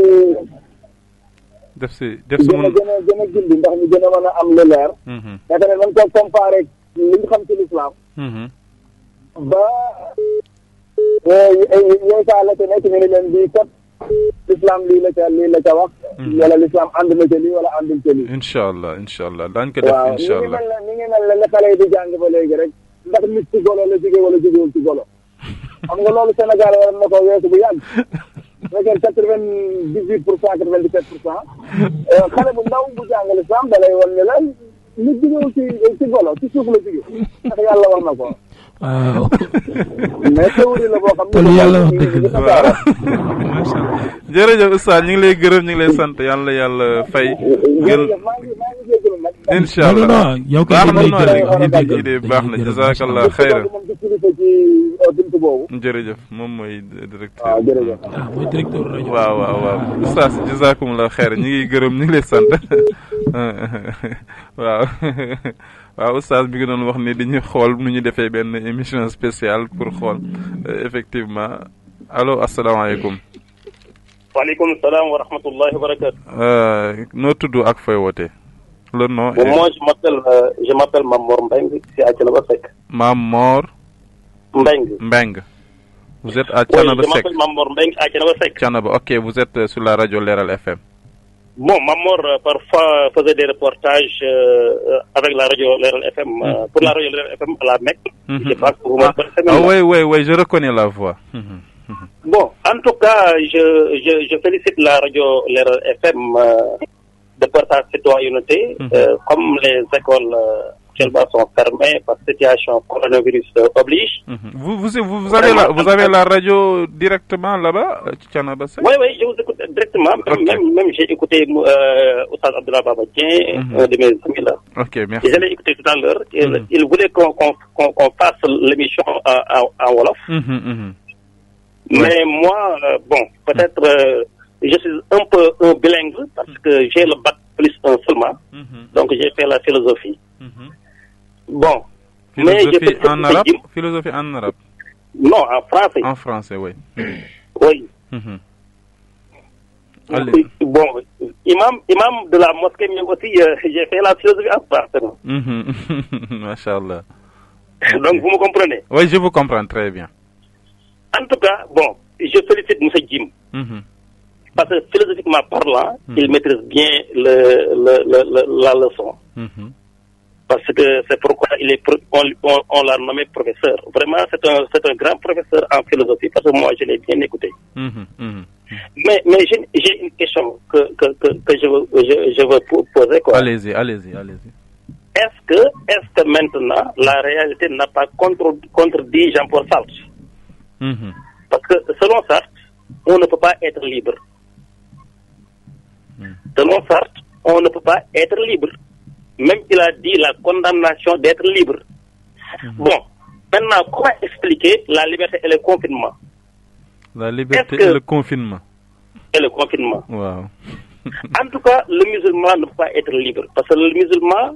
def si gën a gindi ndax ñu gën a mën a am lu leer yaakaar ne dañ ko comparé li ñu xam ci l'islam ba yooyu saa la ca nekk ñu ne leen bii kat l'islam lii la ca wax wala l'islam ànd na ca lii wala àndul ca lii incha allah daañ ko def incha allah ni ngi mel ne xale yi di jàng ba léegi rek ndax nit ci golo la jógee wala jógewul ci golo xam nga loolu Sénégal war na ko weesu bu yàgg fekkee 98% 97% xale bu ndaw bu jàng l'islam da lay wan ne la nit jógewul ci golo ci suuf la jóge ndax yàlla wax na ko waaw mais théorie la boo xam te lu yàlla wax dëgg la waaw macha allah jërëjëf Oustaz ñu ngi lay gërëm ñu ngi lay sant yàlla fay gën incha allah non yow kay baax na idée baax na jazakallah xayran jërëjëf moom mooy directeur mooy directeur rajo waaw Oustaz jazakumullah xayran ñu ngi gërëm ñu ngi lay sant waaw Oustaz bi nga doon wax ni dañuy xool nu ñu defee benn émission spéciale pour xool effectivement allo asalaamaaleykum. waaleykum salaam wa rahmatullahi wa barakatu. noo tudd ak fooy wootee. le nom est. Moi je m'appelle Mamor Mbengue c'est à Thiénaba Seck. Mamor. Mbengue. Vous êtes à Thiénaba Seck. Oui, je m'appelle Mamor Mbengue à Thiénaba Seck. Thiénaba, ok, vous êtes sur la radio Leral FM. Bon, Mamor parfois faisait des reportages avec la radio Leral FM, pour la radio Leral FM à la Mecque. Je pense que vous oui, je reconnais la voix. Bon, en tout cas, je félicite la radio Leral FM de par sa citoyenneté, comme les écoles actuellement sont fermées par situation coronavirus oblige. Vous avez la radio directement là-bas, Thiénaba Seck? Oui, je vous écoute directement. Même j'ai écouté Oustaz Abdoulaye Babadien, un de mes amis là. Ok, merci. Je l'ai écouté tout à l'heure. Il voulait qu'on fasse l'émission en Wolof. Mais moi, bon, peut-être je suis un peu un bilingue parce que j'ai le bac plus 1 seulement. Donc j'ai fait la philosophie. Bon. Philosophie en arabe? Philosophie en arabe? Non, en français. En français, oui. Oui. Bon, imam de la mosquée, mais aussi j'ai fait la philosophie en français. Masha'Allah. Donc vous me comprenez? Oui, je vous comprends très bien. En tout cas, bon, je félicite M. Jim. Parce que philosophiquement parlant, il maîtrise bien la leçon. Parce que c'est pourquoi on l'a nommé professeur. Vraiment, c'est un grand professeur en philosophie, parce que moi, je l'ai bien écouté. Mais j'ai une question que je veux poser. Quoi. Allez-y. Est-ce que maintenant, la réalité n'a pas contredit Jean-Paul Sartre? Parce que selon Sartre, on ne peut pas être libre. Selon Sartre, on ne peut pas être libre. Même il a dit la condamnation d'être libre. Bon, maintenant, comment expliquer la liberté et le confinement? La liberté et le confinement. Et le confinement. Wow. En tout cas, le musulman ne peut pas être libre. Parce que le musulman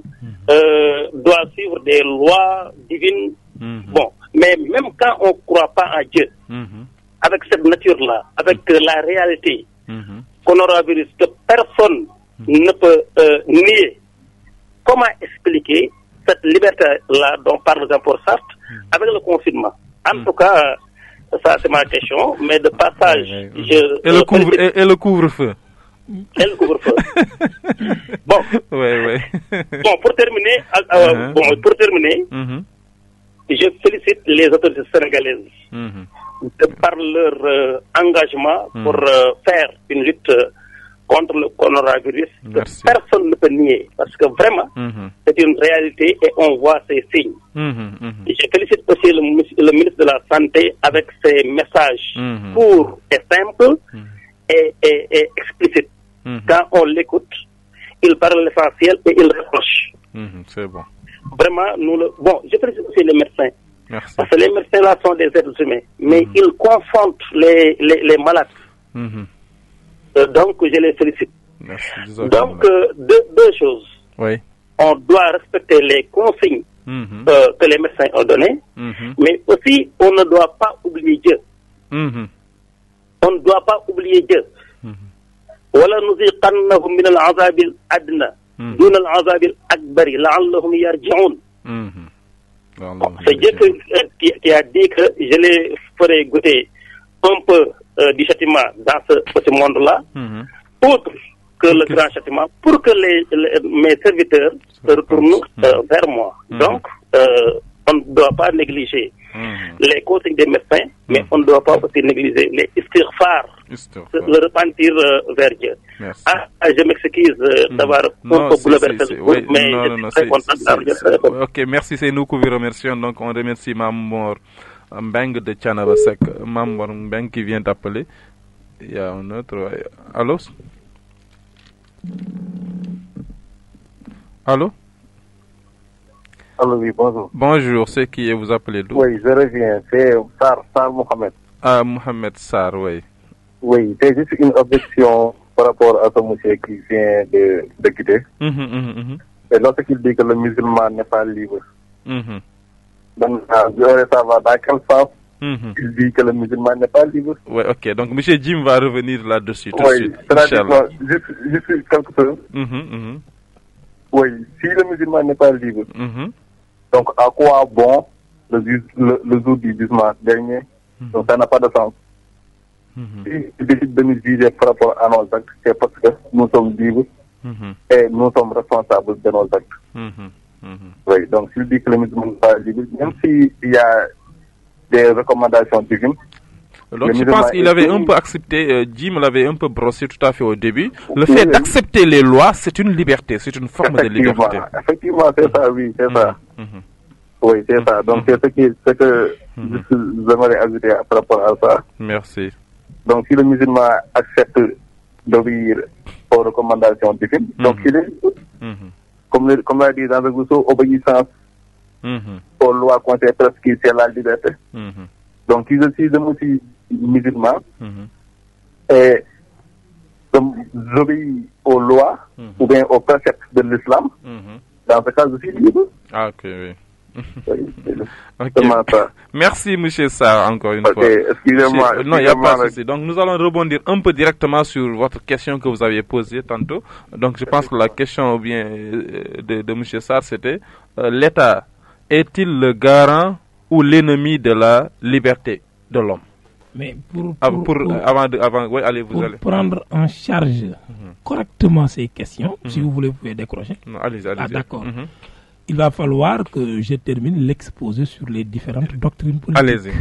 doit suivre des lois divines. Bon, mais même quand on ne croit pas en Dieu, avec cette nature-là, avec la réalité, coronavirus, que personne ne peut nier, comment expliquer cette liberté-là dont parle Jean-Paul Sartre avec le confinement. En tout cas, ça c'est ma question, mais de passage, et le couvre-feu. Et le couvre-feu. Bon. Bon, pour terminer, je félicite les autorités sénégalaises par leur engagement pour faire une lutte contre le coronavirus que personne ne peut nier, parce que vraiment, c'est une réalité et on voit ces signes. Je félicite aussi le ministre de la Santé avec ses messages courts et simples et explicites. Quand on l'écoute, il parle l'essentiel et il reproche. C'est bon. Vraiment, je félicite aussi les médecins. Merci. Parce que les médecins là sont des êtres humains, mais ils confrontent les malades. Donc, je les félicite. Merci. Donc, deux choses. Oui. On doit respecter les consignes que les médecins ont données, mais aussi, on ne doit pas oublier Dieu. On ne doit pas oublier Dieu. ولا نذيقنهم من العذاب الأدنى دون العذاب الأكبر لعلهم يرجعون. C'est Dieu qui a dit que je les ferai goûter un peu du châtiment dans ce petit monde-là, autre que le grand châtiment, pour que mes serviteurs se retournent vers moi. Donc, on ne doit pas négliger les consignes des médecins, mais on ne doit pas aussi négliger les istighfar, le repentir vers Dieu. Je m'excuse d'avoir un peu bouleversé le groupe, mais je suis très content. Ok, merci, c'est nous que vous remercions. Donc, on remercie Mamor Mbeng de Tchanabasek, Mamor Mbeng qui vient d'appeler. Il y a un autre. Allô? Allô? Allô, oui, bonjour. Bonjour, c'est qui vous appelez d'où? Oui, je reviens, c'est Sar Mohamed. Ah, Mohamed Sar, oui. Oui, c'est juste une objection par rapport à ce monsieur qui vient de quitter. Et lorsqu'il dit que le musulman n'est pas libre. Donc, je voudrais savoir dans quel sens il dit que le musulman n'est pas libre. Oui, ok. Donc, M. Jim va revenir là-dessus tout de suite. Juste quelque chose. Oui, si le musulman n'est pas libre, donc à quoi bon le jour du jugement dernier? Donc ça n'a pas de sens. Si il décide de nous juger par rapport à nos actes, c'est parce que nous sommes libres et nous sommes responsables de nos actes. Oui, donc s'il dit que le musulman n'est pas libre, même s'il y a des recommandations divines. Donc je pense qu'il avait un peu accepté, Jim l'avait un peu brossé tout à fait au début. Le fait d'accepter les lois, c'est une liberté, c'est une forme de liberté. Effectivement, c'est ça, oui, c'est ça. Oui, c'est ça. Donc c'est ce que j'aimerais ajouter par rapport à ça. Merci. Donc si le musulman accepte d'obéir aux recommandations divines, donc il est, comme l'a dit dans le Gousso, obéissance aux lois conséquentes, c'est la liberté. Donc si je suis musulman et j'obéis aux lois ou bien aux préceptes de l'islam, dans ce cas, je suis libre. Ah, ok, oui. Okay. Merci, M. Sarr, encore une fois. Excusez-moi. Non, il n'y a pas de souci. Donc, nous allons rebondir un peu directement sur votre question que vous aviez posée tantôt. Donc, je pense que la question bien de M. Sarr, c'était l'État est-il le garant ou l'ennemi de la liberté de l'homme? Mais avant oui, allez, vous allez prendre en charge correctement ces questions, si vous voulez, vous pouvez décrocher. Non, allez. Ah, d'accord. Il va falloir que je termine l'exposé sur les différentes doctrines politiques. Allez-y.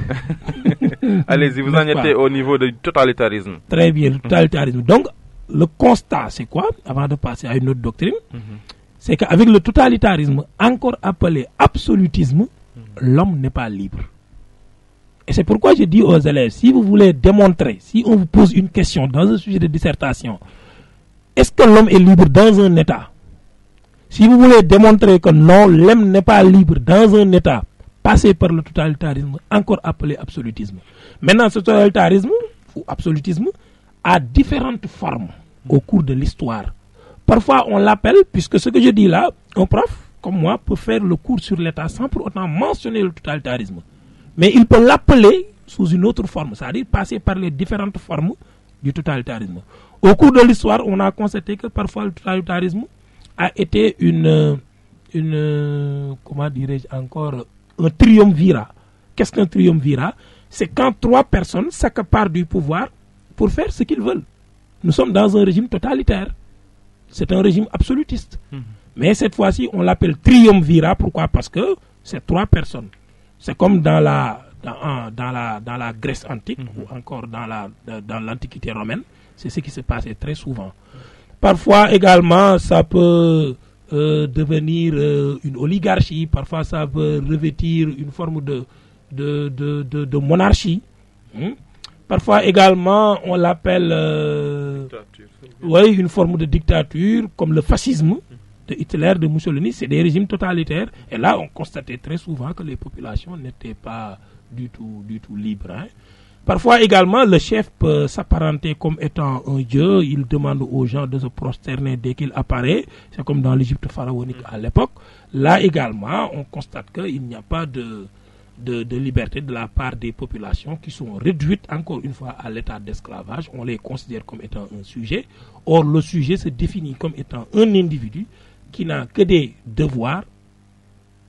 Allez-y, vous en étiez au niveau du totalitarisme. Très bien, le totalitarisme. Donc, le constat, c'est quoi, avant de passer à une autre doctrine? C'est qu'avec le totalitarisme, encore appelé absolutisme, l'homme n'est pas libre. Et c'est pourquoi je dis aux élèves, si vous voulez démontrer, si on vous pose une question dans un sujet de dissertation, est-ce que l'homme est libre dans un État? Si vous voulez démontrer que non, l'homme n'est pas libre dans un État, passez par le totalitarisme, encore appelé absolutisme. Maintenant, ce totalitarisme, ou absolutisme, a différentes formes au cours de l'histoire. Parfois, on l'appelle, puisque ce que je dis là, un prof, comme moi, peut faire le cours sur l'État sans pour autant mentionner le totalitarisme. Mais il peut l'appeler sous une autre forme, c'est-à-dire passer par les différentes formes du totalitarisme. Au cours de l'histoire, on a constaté que parfois le totalitarisme a été une comment dirais-je encore, un triumvirat. Qu'est-ce qu'un triumvirat? C'est quand 3 personnes s'accaparent du pouvoir pour faire ce qu'ils veulent. Nous sommes dans un régime totalitaire. C'est un régime absolutiste. Mais cette fois-ci, on l'appelle triumvirat. Pourquoi? Parce que c'est 3 personnes. C'est comme dans la Grèce antique ou encore dans l'Antiquité romaine. C'est ce qui se passait très souvent. Parfois également, ça peut devenir une oligarchie. Parfois, ça peut revêtir une forme de monarchie. Parfois également, on l'appelle une forme de dictature, comme le fascisme de Hitler, de Mussolini. C'est des régimes totalitaires. Et là, on constatait très souvent que les populations n'étaient pas du tout libres. Parfois également, le chef peut s'apparenter comme étant un dieu. Il demande aux gens de se prosterner dès qu'il apparaît. C'est comme dans l'Égypte pharaonique à l'époque. Là également, on constate qu'il n'y a pas de liberté de la part des populations qui sont réduites encore une fois à l'état d'esclavage. On les considère comme étant un sujet. Or, le sujet se définit comme étant un individu qui n'a que des devoirs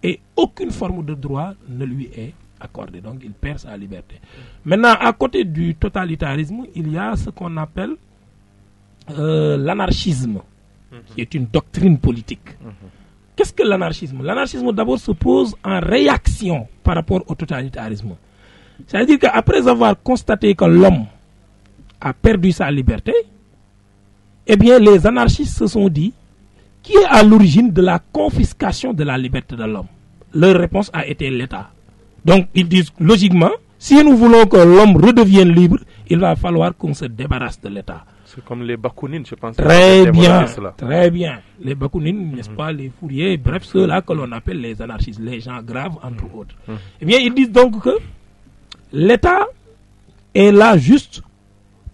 et aucune forme de droit ne lui est accordée. Donc, il perd sa liberté. Maintenant, à côté du totalitarisme, il y a ce qu'on appelle l'anarchisme, qui est une doctrine politique. Qu'est-ce que l'anarchisme? L'anarchisme, d'abord, se pose en réaction par rapport au totalitarisme. C'est-à-dire qu'après avoir constaté que l'homme a perdu sa liberté, eh bien, les anarchistes se sont dit, qui est à l'origine de la confiscation de la liberté de l'homme? Leur réponse a été l'État. Donc, ils disent, logiquement, si nous voulons que l'homme redevienne libre, il va falloir qu'on se débarrasse de l'État. C'est comme les Bakounines, je pense. Très bien, très bien. Les Bakounines, n'est-ce pas, les Fouriers, bref, ceux-là que l'on appelle les anarchistes, les gens graves, entre autres. Eh bien, ils disent donc que l'État est là juste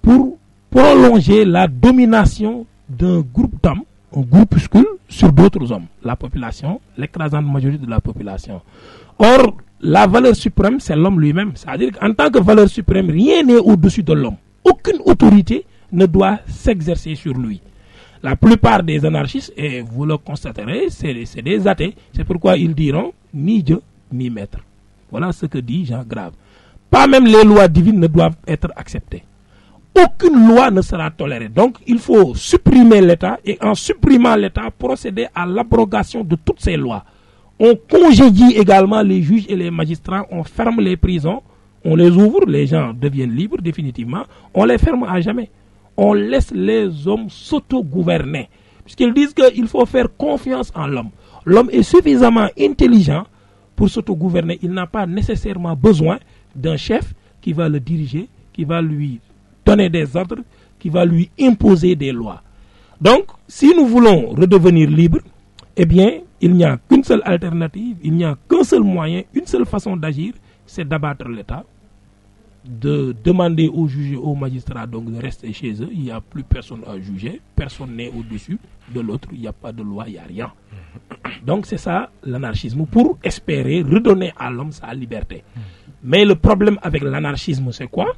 pour prolonger la domination d'un groupe d'hommes, un groupuscule, sur d'autres hommes, la population, l'écrasante majorité de la population. Or, la valeur suprême, c'est l'homme lui-même. C'est-à-dire qu'en tant que valeur suprême, rien n'est au-dessus de l'homme. Aucune autorité ne doit s'exercer sur lui. La plupart des anarchistes, et vous le constaterez, c'est des athées. C'est pourquoi ils diront ni Dieu ni maître. Voilà ce que dit Jean Grave. Pas même les lois divines ne doivent être acceptées. Aucune loi ne sera tolérée. Donc il faut supprimer l'État et en supprimant l'État, procéder à l'abrogation de toutes ces lois. On congédie également les juges et les magistrats, on ferme les prisons, on les ouvre, les gens deviennent libres définitivement, on les ferme à jamais. On laisse les hommes s'auto-gouverner. Puisqu'ils disent qu'il faut faire confiance en l'homme. L'homme est suffisamment intelligent pour s'auto-gouverner. Il n'a pas nécessairement besoin d'un chef qui va le diriger, qui va lui donner des ordres, qui va lui imposer des lois. Donc, si nous voulons redevenir libres, eh bien, il n'y a qu'une seule alternative, il n'y a qu'un seul moyen, une seule façon d'agir, c'est d'abattre l'État, de demander aux juges et aux magistrats donc de rester chez eux. Il n'y a plus personne à juger, personne n'est au-dessus de l'autre, il n'y a pas de loi, il n'y a rien. Donc c'est ça l'anarchisme, pour espérer redonner à l'homme sa liberté. Mais le problème avec l'anarchisme, c'est quoi?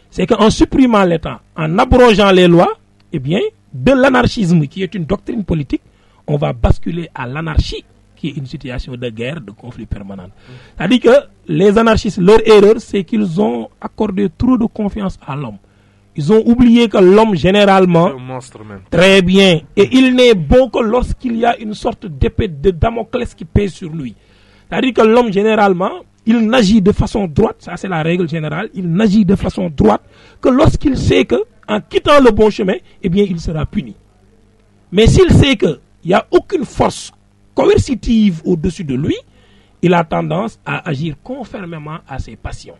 C'est qu'en supprimant l'État, en abrogeant les lois, eh bien, de l'anarchisme qui est une doctrine politique, on va basculer à l'anarchie, qui est une situation de guerre, de conflit permanent. C'est-à-dire que les anarchistes, leur erreur, c'est qu'ils ont accordé trop de confiance à l'homme. Ils ont oublié que l'homme, généralement, c'est un monstre même. Très bien, et il n'est bon que lorsqu'il y a une sorte d'épée de Damoclès qui pèse sur lui. C'est-à-dire que l'homme, généralement, il n'agit de façon droite, ça c'est la règle générale, il n'agit de façon droite que lorsqu'il sait que, en quittant le bon chemin, eh bien, il sera puni. Mais s'il sait qu'il n'y a aucune force coercitive au-dessus de lui, il a tendance à agir conformément à ses passions.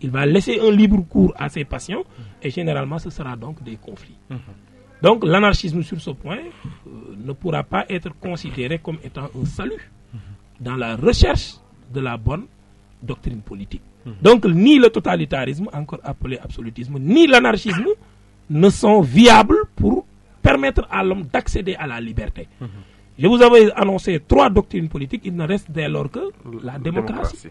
Il va laisser un libre cours à ses passions et généralement ce sera donc des conflits. Donc l'anarchisme sur ce point ne pourra pas être considéré comme étant un salut dans la recherche de la bonne doctrine politique. Donc ni le totalitarisme, encore appelé absolutisme, ni l'anarchisme ne sont viables pour permettre à l'homme d'accéder à la liberté. Je vous avais annoncé 3 doctrines politiques, il ne reste dès lors que la démocratie.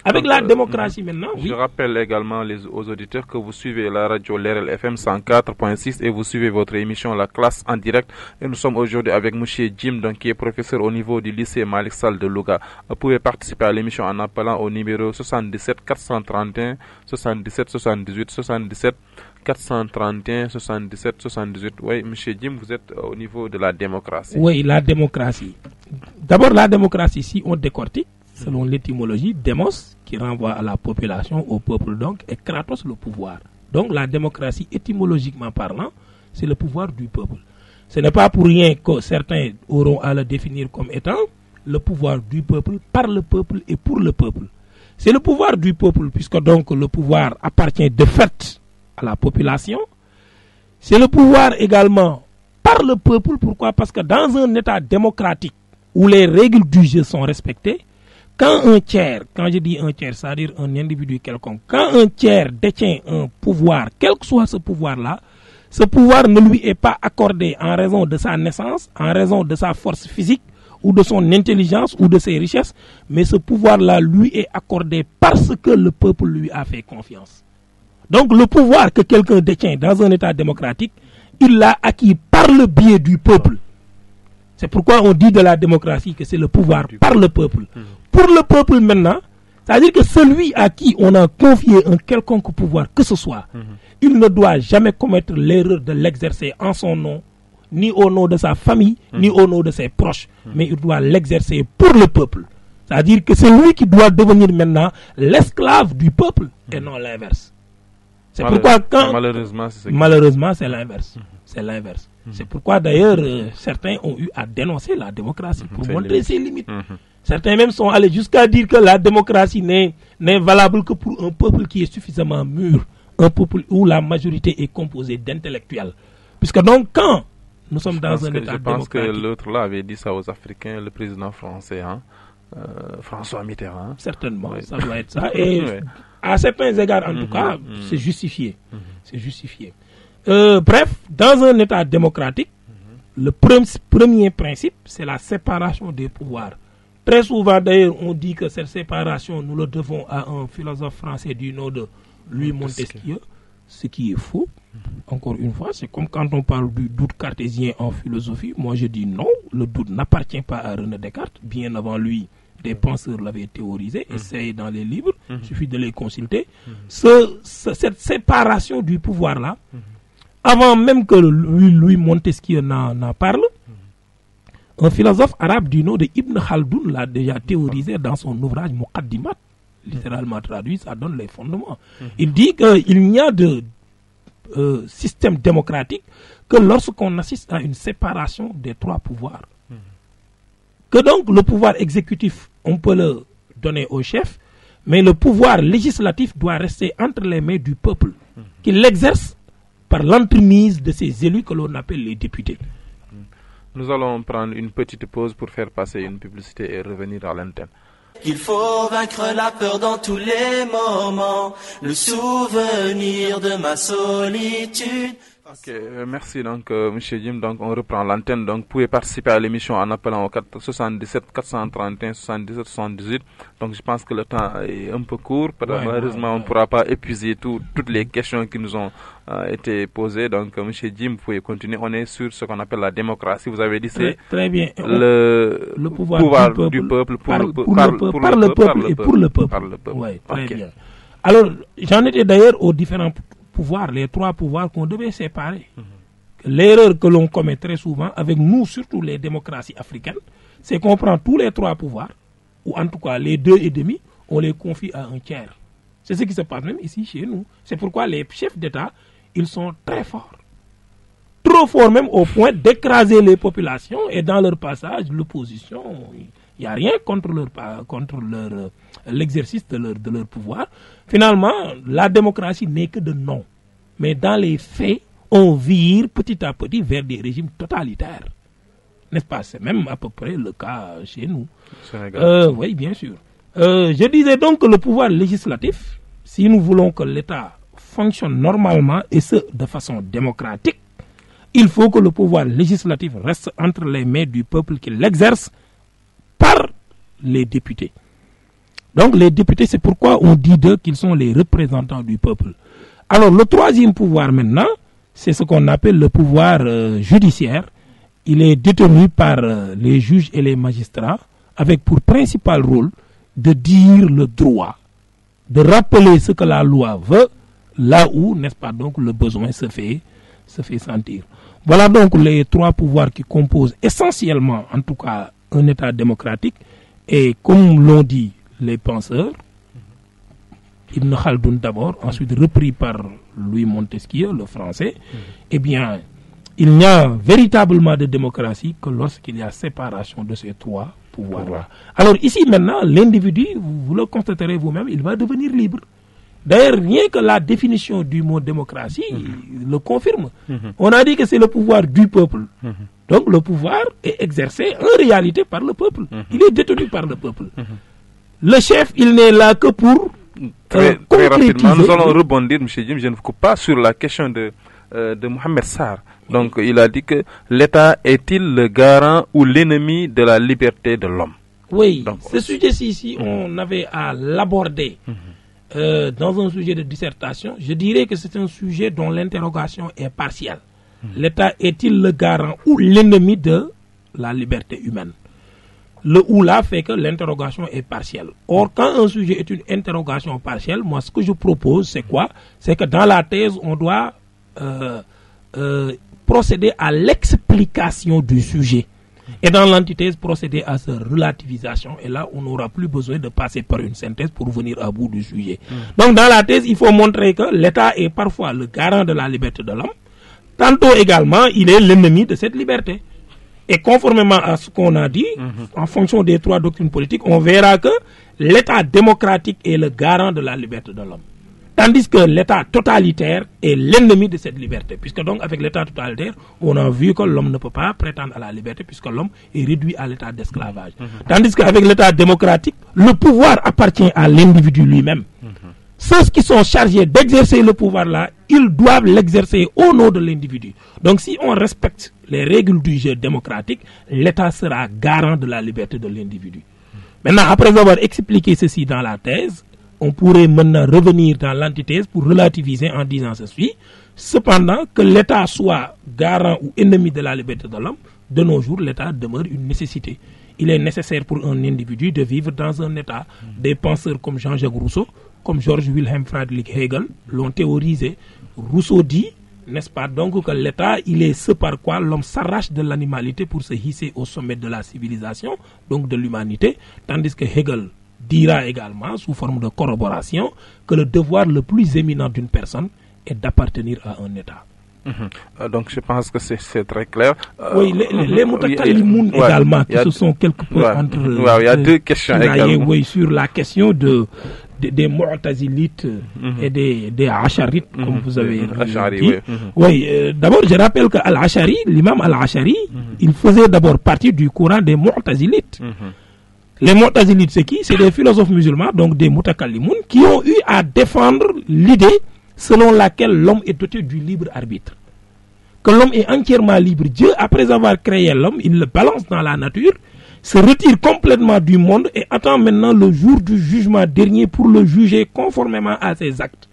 Avec la démocratie maintenant, oui. Je rappelle également aux auditeurs que vous suivez la radio Lerel FM 104.6 et vous suivez votre émission La Classe en direct. Et nous sommes aujourd'hui avec M. Jim, donc, qui est professeur au niveau du lycée Malik Sall de Louga. Vous pouvez participer à l'émission en appelant au numéro 77 431 77 78 77 431 77 78. Oui, M. Jim, vous êtes au niveau de la démocratie. Oui, la démocratie. D'abord, la démocratie, si on décortique, selon l'étymologie, démos, qui renvoie à la population, au peuple donc, et kratos, le pouvoir. Donc la démocratie, étymologiquement parlant, c'est le pouvoir du peuple. Ce n'est pas pour rien que certains auront à le définir comme étant le pouvoir du peuple, par le peuple et pour le peuple. C'est le pouvoir du peuple, puisque donc le pouvoir appartient de fait à la population. C'est le pouvoir également par le peuple. Pourquoi? Parce que dans un État démocratique où les règles du jeu sont respectées, quand un tiers, quand je dis un tiers, c'est-à-dire un individu quelconque, quand un tiers détient un pouvoir, quel que soit ce pouvoir-là, ce pouvoir ne lui est pas accordé en raison de sa naissance, en raison de sa force physique, ou de son intelligence, ou de ses richesses, mais ce pouvoir-là lui est accordé parce que le peuple lui a fait confiance. Donc le pouvoir que quelqu'un détient dans un État démocratique, il l'a acquis par le biais du peuple. C'est pourquoi on dit de la démocratie que c'est le pouvoir par le peuple. Pour le peuple maintenant, c'est-à-dire que celui à qui on a confié un quelconque pouvoir, que ce soit, il ne doit jamais commettre l'erreur de l'exercer en son nom, ni au nom de sa famille, ni au nom de ses proches, mais il doit l'exercer pour le peuple. C'est-à-dire que c'est lui qui doit devenir maintenant l'esclave du peuple et non l'inverse. C'est pourquoi quand... Malheureusement, c'est l'inverse. C'est l'inverse. C'est pourquoi d'ailleurs certains ont eu à dénoncer la démocratie pour montrer ses limites. Certains même sont allés jusqu'à dire que la démocratie n'est valable que pour un peuple qui est suffisamment mûr, un peuple où la majorité est composée d'intellectuels. Puisque donc quand nous sommes dans un État démocratique... Je pense que l'autre là avait dit ça aux Africains, le président français, François Mitterrand. Certainement, ça doit être ça. Et à certains égards, en tout cas, c'est justifié. C'est justifié. Bref, dans un État démocratique, le premier principe, c'est la séparation des pouvoirs. Très souvent, d'ailleurs, on dit que cette séparation, nous le devons à un philosophe français du nom de Louis Montesquieu, ce qui est faux. Encore une fois, c'est comme quand on parle du doute cartésien en philosophie. Moi, je dis non, le doute n'appartient pas à René Descartes. Bien avant lui, des penseurs l'avaient théorisé, et c'est dans les livres, il suffit de les consulter. Cette séparation du pouvoir-là, avant même que Louis Montesquieu n'en parle, un philosophe arabe du nom de Ibn Khaldoun l'a déjà théorisé dans son ouvrage Muqaddimat, littéralement traduit, ça donne les fondements. Il dit qu'il n'y a de système démocratique que lorsqu'on assiste à une séparation des trois pouvoirs. Que donc le pouvoir exécutif, on peut le donner au chef, mais le pouvoir législatif doit rester entre les mains du peuple, qui l'exerce par l'entremise de ces élus que l'on appelle les députés. Nous allons prendre une petite pause pour faire passer une publicité et revenir à l'antenne. Il faut vaincre la peur dans tous les moments, le souvenir de ma solitude. Ok, merci donc Monsieur Jim. Donc on reprend l'antenne. Donc vous pouvez participer à l'émission en appelant au 77 431 77 78. Donc je pense que le temps est un peu court. Malheureusement on ne pourra pas épuiser toutes les questions qui nous ont été posées. Donc Monsieur Jim, vous pouvez continuer. On est sur ce qu'on appelle la démocratie. Vous avez dit c'est très bien. Le pouvoir du peuple par le peuple et pour le peuple. Oui, très bien. Alors j'en étais d'ailleurs aux différents pouvoirs, les trois pouvoirs qu'on devait séparer. L'erreur que l'on commet très souvent, avec nous, surtout les démocraties africaines, c'est qu'on prend tous les trois pouvoirs, ou en tout cas les 2,5, on les confie à un tiers. C'est ce qui se passe même ici chez nous. C'est pourquoi les chefs d'État, ils sont très forts. Trop forts même au point d'écraser les populations, et dans leur passage, l'opposition, il n'y a rien contre l'exercice de leur pouvoir. Finalement, la démocratie n'est que de nom. Mais dans les faits, on vire petit à petit vers des régimes totalitaires. N'est-ce pas? C'est même à peu près le cas chez nous. Oui, bien sûr. Je disais donc que le pouvoir législatif, si nous voulons que l'État fonctionne normalement, et ce, de façon démocratique, il faut que le pouvoir législatif reste entre les mains du peuple qui l'exerce par les députés. Donc les députés, c'est pourquoi on dit d'eux qu'ils sont les représentants du peuple. Alors le troisième pouvoir maintenant, c'est ce qu'on appelle le pouvoir judiciaire. Il est détenu par les juges et les magistrats avec pour principal rôle de dire le droit, de rappeler ce que la loi veut, là où, n'est-ce pas, donc le besoin se fait sentir. Voilà donc les trois pouvoirs qui composent essentiellement, en tout cas, un État démocratique. Et comme l'ont dit les penseurs, Ibn Khaldoun d'abord, ensuite repris par Louis Montesquieu, le français, eh bien, il n'y a véritablement de démocratie que lorsqu'il y a séparation de ces trois pouvoirs-là. Alors ici maintenant, l'individu, vous le constaterez vous-même, il va devenir libre. D'ailleurs, rien que la définition du mot démocratie le confirme. On a dit que c'est le pouvoir du peuple. Donc le pouvoir est exercé en réalité par le peuple. Il est détenu par le peuple. Le chef, il n'est là que pour très rapidement, nous allons rebondir, M. Jim, je ne vous coupe pas, sur la question de Mohamed Sarr. Donc il a dit que l'État est-il le garant ou l'ennemi de la liberté de l'homme? Oui, donc, ce sujet-ci, ici, on avait à l'aborder. Dans un sujet de dissertation, je dirais que c'est un sujet dont l'interrogation est partielle. L'État est-il le garant ou l'ennemi de la liberté humaine? Le ou là fait que l'interrogation est partielle. Or, quand un sujet est une interrogation partielle, moi, ce que je propose, c'est quoi? C'est que dans la thèse, on doit procéder à l'explication du sujet. Et dans l'antithèse, procéder à sa relativisation. Et là, on n'aura plus besoin de passer par une synthèse pour venir à bout du sujet. Donc, dans la thèse, il faut montrer que l'État est parfois le garant de la liberté de l'homme. Tantôt également, il est l'ennemi de cette liberté. Et conformément à ce qu'on a dit, en fonction des trois doctrines politiques, on verra que l'État démocratique est le garant de la liberté de l'homme. Tandis que l'État totalitaire est l'ennemi de cette liberté. Puisque donc avec l'État totalitaire, on a vu que l'homme ne peut pas prétendre à la liberté puisque l'homme est réduit à l'état d'esclavage. Tandis qu'avec l'État démocratique, le pouvoir appartient à l'individu lui-même. Ceux qui sont chargés d'exercer le pouvoir-là, ils doivent l'exercer au nom de l'individu. Donc si on respecte les règles du jeu démocratique, l'État sera garant de la liberté de l'individu. Maintenant, après avoir expliqué ceci dans la thèse, on pourrait maintenant revenir dans l'antithèse pour relativiser en disant ceci. Cependant, que l'État soit garant ou ennemi de la liberté de l'homme, de nos jours, l'État demeure une nécessité. Il est nécessaire pour un individu de vivre dans un État. Des penseurs comme Jean-Jacques Rousseau, comme George Wilhelm Friedrich Hegel l'ont théorisé. Rousseau dit, n'est-ce pas, donc que l'État, il est ce par quoi l'homme s'arrache de l'animalité pour se hisser au sommet de la civilisation, donc de l'humanité, tandis que Hegel dira également, sous forme de corroboration, que le devoir le plus éminent d'une personne est d'appartenir à un État. Donc je pense que c'est très clair. Oui, les Mutakalimoun également, qui se sont quelque peu entre... il y a deux questions également. Oui, sur la question des Mu'tazilites et des Asharites, comme vous avez dit. Oui, d'abord je rappelle que Al-Ashari, l'imam Al-Ashari, il faisait d'abord partie du courant des Mu'tazilites. Les Mu'tazilites, c'est qui? C'est des philosophes musulmans, donc des Mutakalimoun, qui ont eu à défendre l'idée selon laquelle l'homme est doté du libre arbitre. Que l'homme est entièrement libre. Dieu, après avoir créé l'homme, il le balance dans la nature, se retire complètement du monde et attend maintenant le jour du jugement dernier pour le juger conformément à ses actes.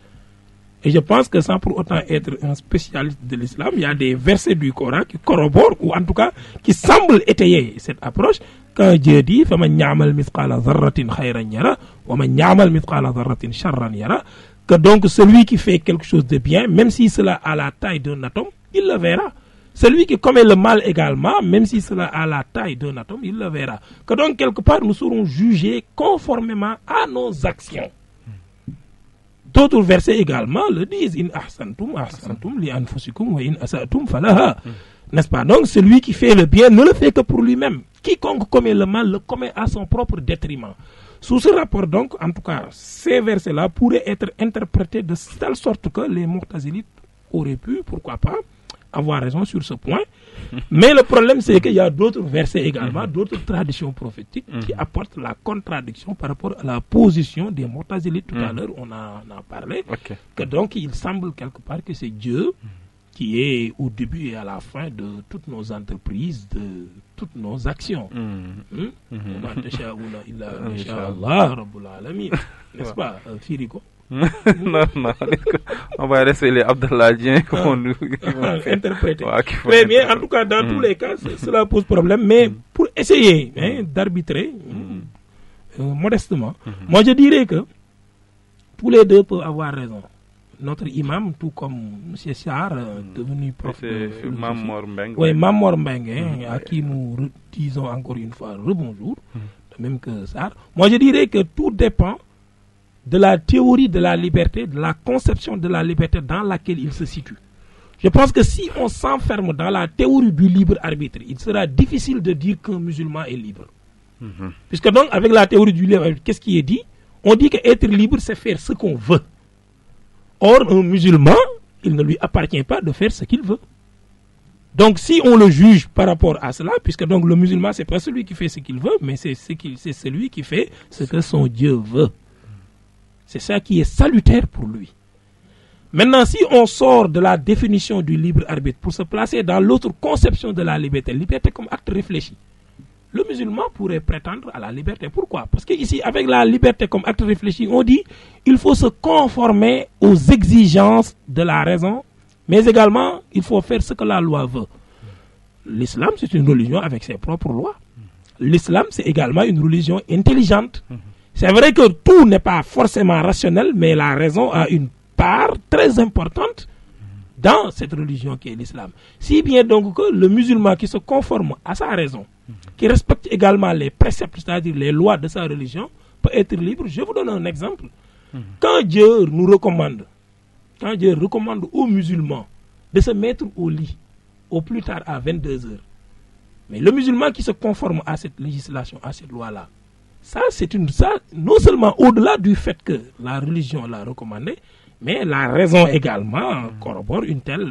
Et je pense que sans pour autant être un spécialiste de l'islam, il y a des versets du Coran qui corroborent, ou en tout cas qui semblent étayer cette approche. Quand Dieu dit فَمَنْ يَعْمَلْ مِثْقَالَ ذَرَّةٍ خَيْرًا يَرَهُ وَمَنْ يَعْمَلْ مِثْقَالَ ذَرَّةٍ شَرًّا يَرَهُ, que donc celui qui fait quelque chose de bien, même si cela a la taille d'un atome, il le verra. Celui qui commet le mal également, même si cela a la taille d'un atome, il le verra. Que donc quelque part nous serons jugés conformément à nos actions. D'autres versets également le disent. In ahsantum ahsantum li anfusikum wa in asatum falaha. N'est-ce pas? Donc celui qui fait le bien ne le fait que pour lui-même. Quiconque commet le mal le commet à son propre détriment. Sous ce rapport donc, en tout cas, ces versets-là pourraient être interprétés de telle sorte que les Mu'tazilites auraient pu, pourquoi pas, avoir raison sur ce point. Mais le problème, c'est qu'il y a d'autres versets également, d'autres traditions prophétiques qui apportent la contradiction par rapport à la position des Mu'tazilites. Tout à l'heure, on en a parlé. Que donc, il semble quelque part que c'est Dieu qui est au début et à la fin de toutes nos entreprises, de toutes nos actions. N'est-ce pas, Firiko? Non, on va laisser les Abdallah qu'on nous interpréter. Très bien, en tout cas, dans tous les cas, cela pose problème, mais pour essayer d'arbitrer modestement, moi je dirais que tous les deux peuvent avoir raison. Notre imam, tout comme M. Sarr, devenu prof de philosophie. Oui, Mamor Mbengue, à qui nous disons encore une fois rebonjour, de même que Sarr. Moi je dirais que tout dépend de la théorie de la liberté, de la conception de la liberté dans laquelle il se situe. Je pense que si on s'enferme dans la théorie du libre arbitre, il sera difficile de dire qu'un musulman est libre. Puisque donc, avec la théorie du libre arbitre, qu'est-ce qui est dit? On dit qu'être libre, c'est faire ce qu'on veut. Or, un musulman, il ne lui appartient pas de faire ce qu'il veut. Donc, si on le juge par rapport à cela, puisque donc le musulman, c'est pas celui qui fait ce qu'il veut, mais c'est celui qui fait ce que son Dieu veut. C'est ça qui est salutaire pour lui. Maintenant, si on sort de la définition du libre arbitre pour se placer dans l'autre conception de la liberté comme acte réfléchi, le musulman pourrait prétendre à la liberté. Pourquoi? Parce que ici, avec la liberté comme acte réfléchi, on dit il faut se conformer aux exigences de la raison, mais également il faut faire ce que la loi veut. L'islam, c'est une religion avec ses propres lois. L'islam, c'est également une religion intelligente. C'est vrai que tout n'est pas forcément rationnel, mais la raison a une part très importante dans cette religion qui est l'islam. Si bien donc que le musulman qui se conforme à sa raison, qui respecte également les préceptes, c'est-à-dire les lois de sa religion, peut être libre. Je vous donne un exemple. Quand Dieu nous recommande, aux musulmans de se mettre au lit au plus tard à 22 heures, mais le musulman qui se conforme à cette législation, à cette loi-là, ça, non seulement au-delà du fait que la religion l'a recommandé, mais la raison également corrobore une telle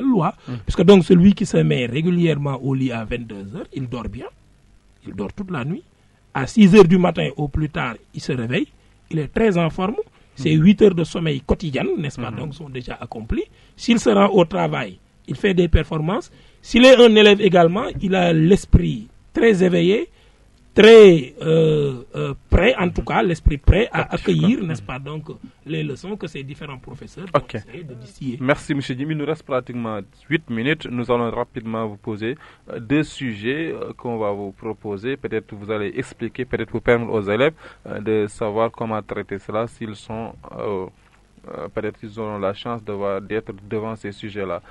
loi. Puisque donc celui qui se met régulièrement au lit à 22 heures, il dort bien, il dort toute la nuit. À 6 heures du matin au plus tard, il se réveille, il est très en forme. Ses 8 heures de sommeil quotidiennes, n'est-ce pas, donc sont déjà accomplies. S'il se rend au travail, il fait des performances. S'il est un élève également, il a l'esprit très éveillé, très prêt, en tout cas, l'esprit prêt à accueillir, n'est-ce pas, donc les leçons que ces différents professeurs vont essayer de distiller. Merci, M. Jim. Il nous reste pratiquement 8 minutes. Nous allons rapidement vous poser 2 sujets qu'on va vous proposer. Peut-être vous allez expliquer, peut-être pour permettre aux élèves de savoir comment traiter cela s'ils sont... peut-être qu'ils auront la chance d'être devant ces sujets-là.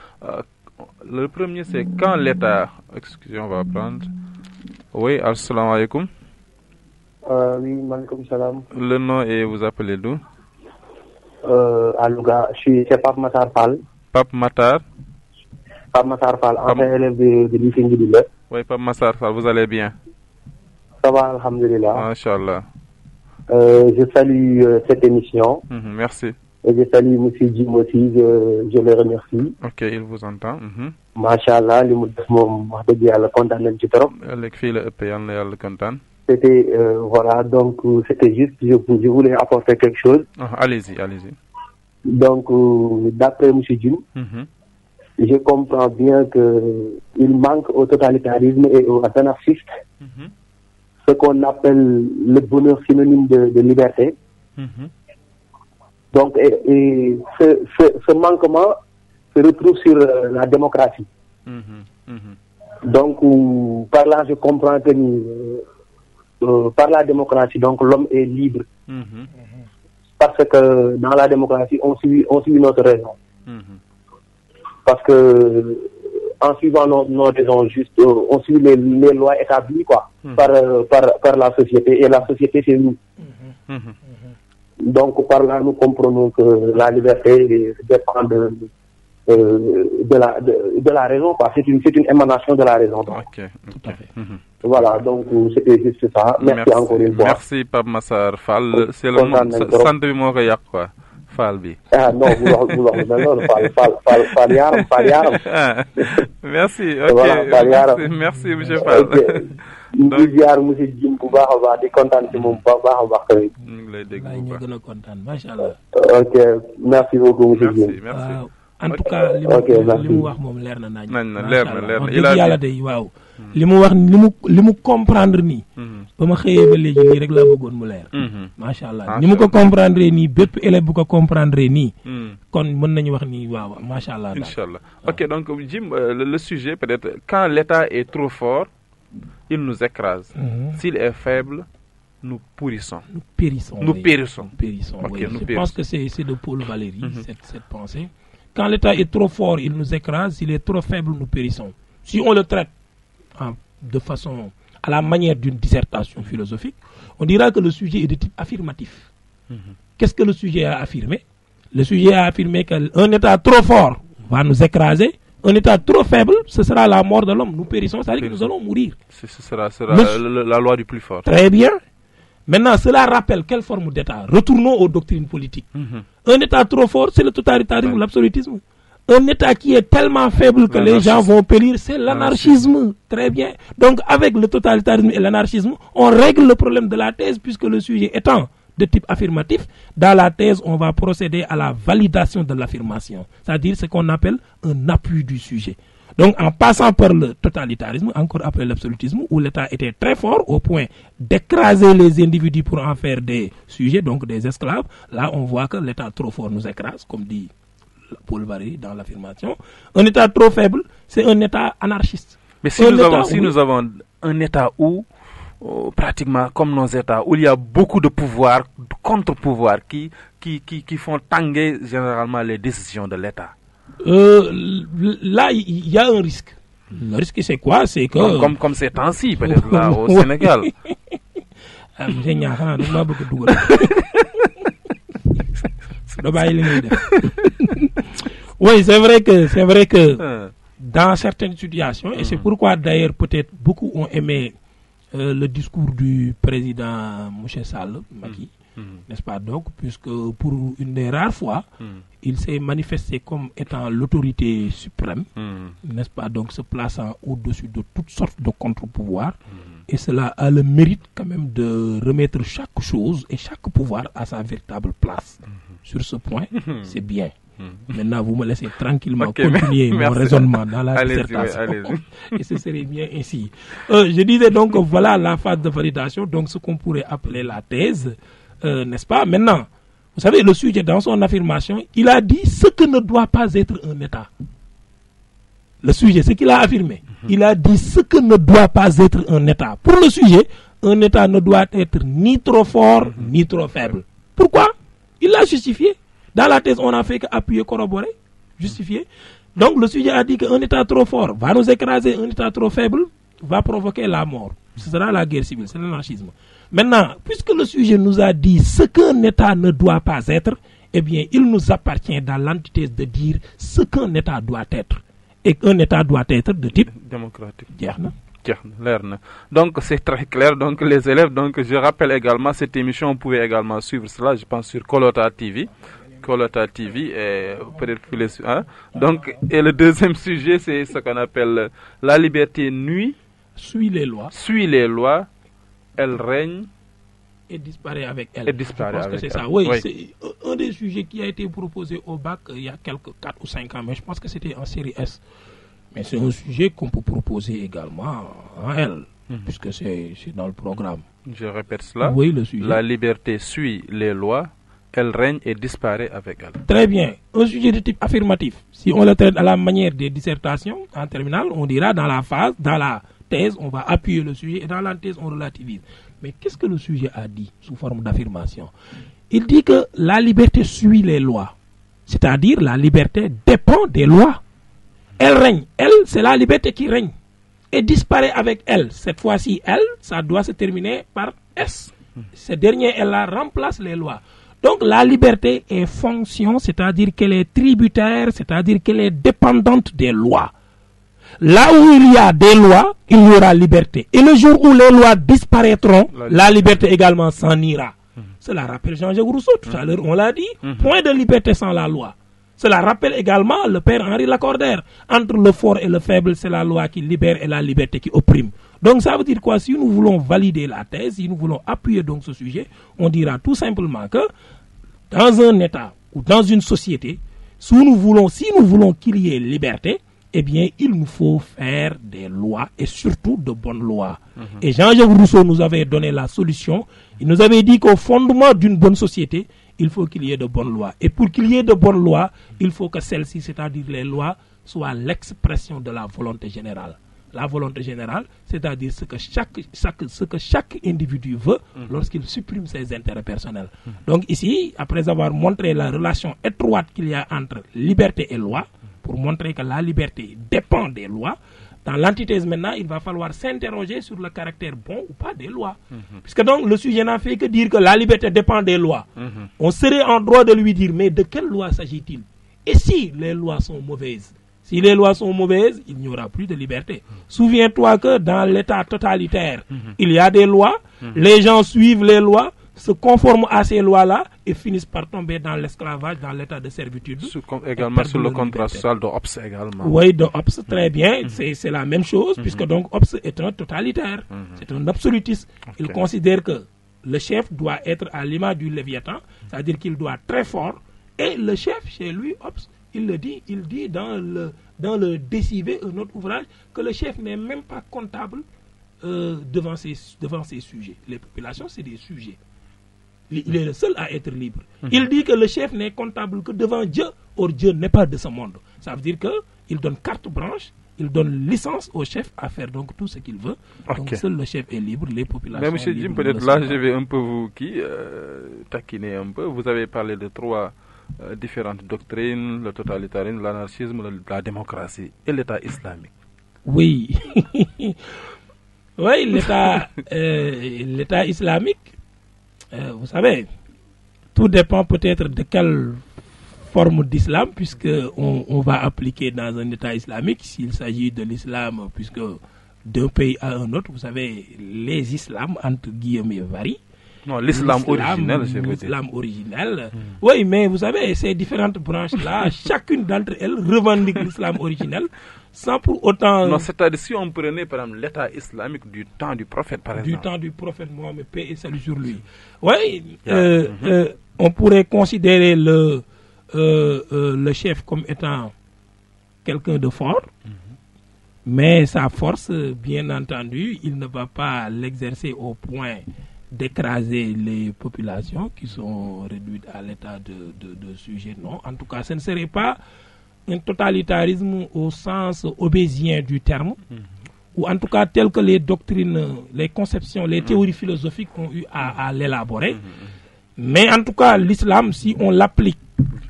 Le premier, c'est quand l'État... Excusez, on va prendre... Oui, assalamu alaikum. Oui, maaleykum salam. Le nom et vous appelez d'où? À Louga, c'est Pape Matar Fall. Pape Matar? Pape Matar Fall, ancien élève de lycée Ngidile. Oui, Pape Matar Fall, vous allez bien? Ça va, alhamdulillah. Masha'Allah. Je salue cette émission. Merci. Et je salue M. Jim aussi, je le remercie. Ok, il vous entend. Masha'Allah, li mu def moom wax dëgg yàlla kontaan nañ ci trop. Léegi fii la ëpp yàlla na yàlla kontaan. C'était, voilà, donc c'était juste, je voulais apporter quelque chose. Allez-y. Donc, d'après M. Jim, je comprends bien qu'il manque au totalitarisme et aux anarchistes ce qu'on appelle le bonheur synonyme de liberté. Donc, et ce manquement se retrouve sur la démocratie. Donc, par là, je comprends que par la démocratie, donc l'homme est libre. Parce que dans la démocratie, on suit notre raison. Parce que en suivant nos raisons justes, on suit les lois établies par la société, et la société, c'est nous. Donc, par là, nous comprenons que la liberté dépend de la raison, quoi. C'est une émanation de la raison. Donc. Ok. Tout à fait. Voilà, donc c'était juste ça. Merci encore une fois. Merci, Pape Massar Fall. C'est le centre du mot quoi. Fall bi. Ah non, vous Fall Yaram. Merci, ok. Voilà, merci, monsieur Fall. donc ziar monsieur Jim bu baax a baax di kontaan ci moom bu baax a baax tamit. ñu ngi lay dégg bu baax ñu gën a kontaan macha allah. Ok, merci beaucoup monsieur Jim. Merci. en tout cas li mu wax moom leer na nañ il a yàlla day waaw li mu wax li mu comprendre nii ba ma xëyee ba léegi lii rek laa bëggoon mu leer macha allah ni mu ko comprendre nii bépp élève bu ko comprendre nii kon mën nañu wax nii waaw macha allah inchallah ok donc Jim le sujet peut-être quand l'État est trop fort il nous écrase s'il est faible nous pourrissons. Nous périssons. Okay, je pense que c'est de Paul Valéry, cette pensée. Quand l'État est trop fort, il nous écrase. S'il est trop faible, nous périssons. Si on le traite de façon à la manière d'une dissertation philosophique, on dira que le sujet est de type affirmatif. Qu'est-ce que le sujet a affirmé? Le sujet a affirmé qu'un État trop fort va nous écraser. Un État trop faible, ce sera la mort de l'homme. Nous périssons, c'est-à-dire que nous allons mourir. Ce sera la loi du plus fort. Très bien. Maintenant, cela rappelle quelle forme d'État? Retournons aux doctrines politiques. Un État trop fort, c'est le totalitarisme, l'absolutisme. Un État qui est tellement faible que les gens vont périr, c'est l'anarchisme. Très bien. Donc, avec le totalitarisme et l'anarchisme, on règle le problème de la thèse, puisque le sujet étant de type affirmatif, dans la thèse, on va procéder à la validation de l'affirmation. C'est-à-dire ce qu'on appelle un appui du sujet. Donc, en passant par le totalitarisme, encore après l'absolutisme, où l'État était très fort au point d'écraser les individus pour en faire des sujets, donc des esclaves, là, on voit que l'État trop fort nous écrase, comme dit Paul Valéry dans l'affirmation. Un État trop faible, c'est un État anarchiste. Mais si nous avons un État où, pratiquement comme nos États, où il y a beaucoup de pouvoirs, de contre-pouvoirs qui font tanguer généralement les décisions de l'État. Là, il y a un risque. Le risque, c'est quoi? C'est que... Comme ces temps-ci, peut-être, là, au Sénégal. Oui, c'est vrai que dans certaines situations, et c'est pourquoi d'ailleurs peut-être beaucoup ont aimé le discours du président M. Sall, Macky, n'est-ce pas? Donc, puisque pour une des rares fois, il s'est manifesté comme étant l'autorité suprême, n'est-ce pas? Donc, se plaçant au-dessus de toutes sortes de contre-pouvoirs. Et cela a le mérite quand même de remettre chaque chose et chaque pouvoir à sa véritable place. Sur ce point, c'est bien. Maintenant, vous me laissez tranquillement continuer mon raisonnement dans la dissertation. Et ce serait bien ainsi. Je disais donc, voilà la phase de validation, donc ce qu'on pourrait appeler la thèse, n'est-ce pas? Maintenant, vous savez, le sujet dans son affirmation, il a dit ce que ne doit pas être un État. Le sujet, ce qu'il a affirmé, il a dit ce que ne doit pas être un État. Pour le sujet, un État ne doit être ni trop fort, ni trop faible. Pourquoi? Il l'a justifié. Dans la thèse, on n'a fait qu'appuyer, corroborer, justifier. Donc, le sujet a dit qu'un État trop fort va nous écraser, un État trop faible va provoquer la mort. Ce sera la guerre civile, c'est l'anarchisme. Maintenant, puisque le sujet nous a dit ce qu'un État ne doit pas être, eh bien, il nous appartient dans l'antithèse de dire ce qu'un État doit être. Et qu'un État doit être de type démocratique. Donc, c'est très clair. Donc, les élèves, donc, je rappelle également, cette émission, on pouvait également suivre cela, je pense, sur Kolota TV. Kolota TV et peut-être donc, et le deuxième sujet, c'est ce qu'on appelle la liberté suit les lois, elle règne et disparaît avec elle. Je pense que c'est ça. Oui, c'est un des sujets qui a été proposé au bac il y a quelques 4 ou 5 ans, mais je pense que c'était en série S. Mais c'est un sujet qu'on peut proposer également en L, puisque c'est dans le programme. Je répète cela. Oui, le sujet. La liberté suit les lois, elle règne et disparaît avec elle. Très bien. Un sujet de type affirmatif. Si on le traite à la manière des dissertations en terminale, on dira dans la thèse, on va appuyer le sujet et dans l'antithèse, on relativise. Mais qu'est-ce que le sujet a dit sous forme d'affirmation? Il dit que la liberté suit les lois. C'est-à-dire la liberté dépend des lois. Elle règne. Elle, c'est la liberté qui règne. Et disparaît avec elle. Cette fois-ci, elle, ça doit se terminer par S. Ce dernier, elle remplace les lois. Donc la liberté est fonction, c'est-à-dire qu'elle est tributaire, c'est-à-dire qu'elle est dépendante des lois. Là où il y a des lois, il y aura liberté. Et le jour où les lois disparaîtront, la liberté également s'en ira. Cela rappelle Jean-Jacques Rousseau, tout à l'heure on l'a dit, point de liberté sans la loi. Cela rappelle également le père Henri Lacordaire. Entre le fort et le faible, c'est la loi qui libère et la liberté qui opprime. Donc ça veut dire quoi? Si nous voulons valider la thèse, si nous voulons appuyer donc ce sujet, on dira tout simplement que dans un État ou dans une société, si nous voulons qu'il y ait liberté, eh bien, il nous faut faire des lois et surtout de bonnes lois. Et Jean-Jacques Rousseau nous avait donné la solution. Il nous avait dit qu'au fondement d'une bonne société, il faut qu'il y ait de bonnes lois. Et pour qu'il y ait de bonnes lois, il faut que celles-ci, c'est-à-dire les lois, soient l'expression de la volonté générale. La volonté générale, c'est-à-dire ce que chaque individu veut lorsqu'il supprime ses intérêts personnels. Donc ici, après avoir montré la relation étroite qu'il y a entre liberté et loi, pour montrer que la liberté dépend des lois, dans l'antithèse maintenant, il va falloir s'interroger sur le caractère bon ou pas des lois. Puisque donc le sujet n'a fait que dire que la liberté dépend des lois. On serait en droit de lui dire, mais de quelles lois s'agit-il? Et si les lois sont mauvaises? Si les lois sont mauvaises, il n'y aura plus de liberté. Souviens-toi que dans l'État totalitaire, il y a des lois, les gens suivent les lois, se conforment à ces lois-là et finissent par tomber dans l'esclavage, dans l'état de servitude. Également sur le contrat social de Hobbes également. Oui, de Hobbes, très bien. C'est la même chose, puisque donc Hobbes est un totalitaire. C'est un absolutiste. Il considère que le chef doit être à l'image du Léviathan, c'est-à-dire qu'il doit être très fort. Et le chef, chez lui, Hobbes, il dit dans le Décivé, un autre ouvrage, que le chef n'est même pas comptable devant ses sujets. Les populations, c'est des sujets. Il est le seul à être libre. Il dit que le chef n'est comptable que devant Dieu. Or, Dieu n'est pas de ce monde. Ça veut dire qu'il donne carte blanche, il donne licence au chef à faire donc tout ce qu'il veut. Donc, seul le chef est libre, les populations. Mais monsieur Jim, peut-être là, je vais un peu vous taquiner un peu. Vous avez parlé de trois différentes doctrines, le totalitarisme, l'anarchisme, la démocratie et l'État islamique. Oui. Oui, l'État islamique. Vous savez, tout dépend peut-être de quelle forme d'islam, puisque on va appliquer dans un État islamique, s'il s'agit de l'islam, puisque d'un pays à un autre, vous savez, les islams, entre guillemets, varient. Non, l'islam originel, c'est l'islam originel. Oui, mais vous savez, ces différentes branches-là, chacune d'entre elles revendique l'islam originel, sans pour autant... Non, c'est-à-dire si on prenait par exemple l'État islamique du temps du prophète, par exemple. Du temps du prophète Mohammed, paix et salut sur lui. Oui, on pourrait considérer le chef comme étant quelqu'un de fort, mais sa force, bien entendu, il ne va pas l'exercer au point d'écraser les populations qui sont réduites à l'état de sujet. Non, en tout cas, ce ne serait pas un totalitarisme au sens obésien du terme, ou en tout cas tel que les doctrines, les conceptions, les théories philosophiques ont eu à l'élaborer. Mais en tout cas, l'islam, si on l'applique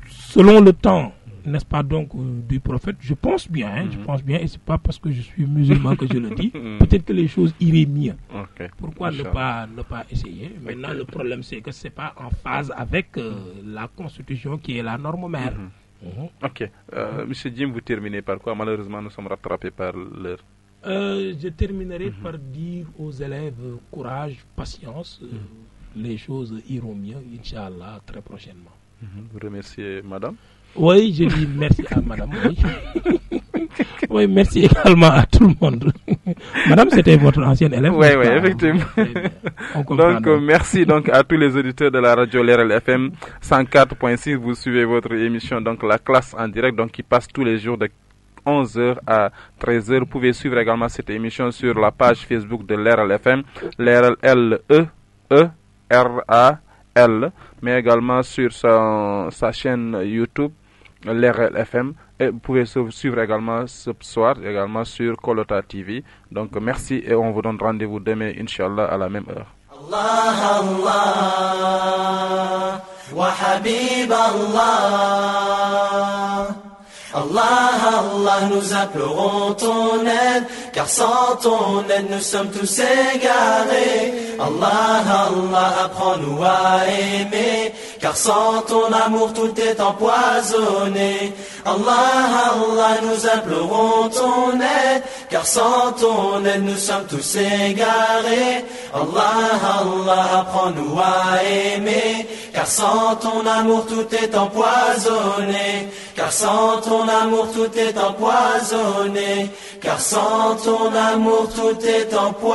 selon le temps, n'est-ce pas, donc du prophète, je pense bien, et c'est pas parce que je suis musulman que je le dis, peut-être que les choses iraient mieux. Pourquoi ne pas essayer? Maintenant, le problème, c'est que c'est pas en phase avec la constitution qui est la norme mère. Ok. Monsieur Jim, vous terminez par quoi? Malheureusement, nous sommes rattrapés par l'heure. Je terminerai par dire aux élèves courage, patience, les choses iront mieux, Inch'Allah, très prochainement. Vous remerciez madame? Oui, je dis merci à madame. Oui. Oui, merci également à tout le monde. Madame, c'était votre ancienne élève. Oui, effectivement. Donc, merci donc à tous les auditeurs de la radio LRL FM 104.6. Vous suivez votre émission, donc la classe en direct, donc qui passe tous les jours de 11h à 13h. Vous pouvez suivre également cette émission sur la page Facebook de l'RL FM, l'RL L-E-E-R-A-L, mais également sur sa chaîne YouTube, l'RL FM. Et vous pouvez suivre également ce soir également sur Kolota TV. Donc merci et on vous donne rendez-vous demain, Inch'Allah, à la même heure. Allah, Allah, wa Habib Allah. Allah, Allah, nous implorons ton aide, car sans ton aide nous sommes tous égarés. Allah, Allah, apprends-nous à aimer, car sans ton amour tout est empoisonné. Allah, Allah, nous implorons ton aide, car sans ton aide nous sommes tous égarés. Allah, Allah, apprends-nous à aimer, car sans ton amour tout est empoisonné. Car sans ton amour tout est empoisonné. Car sans ton amour tout est empoisonné.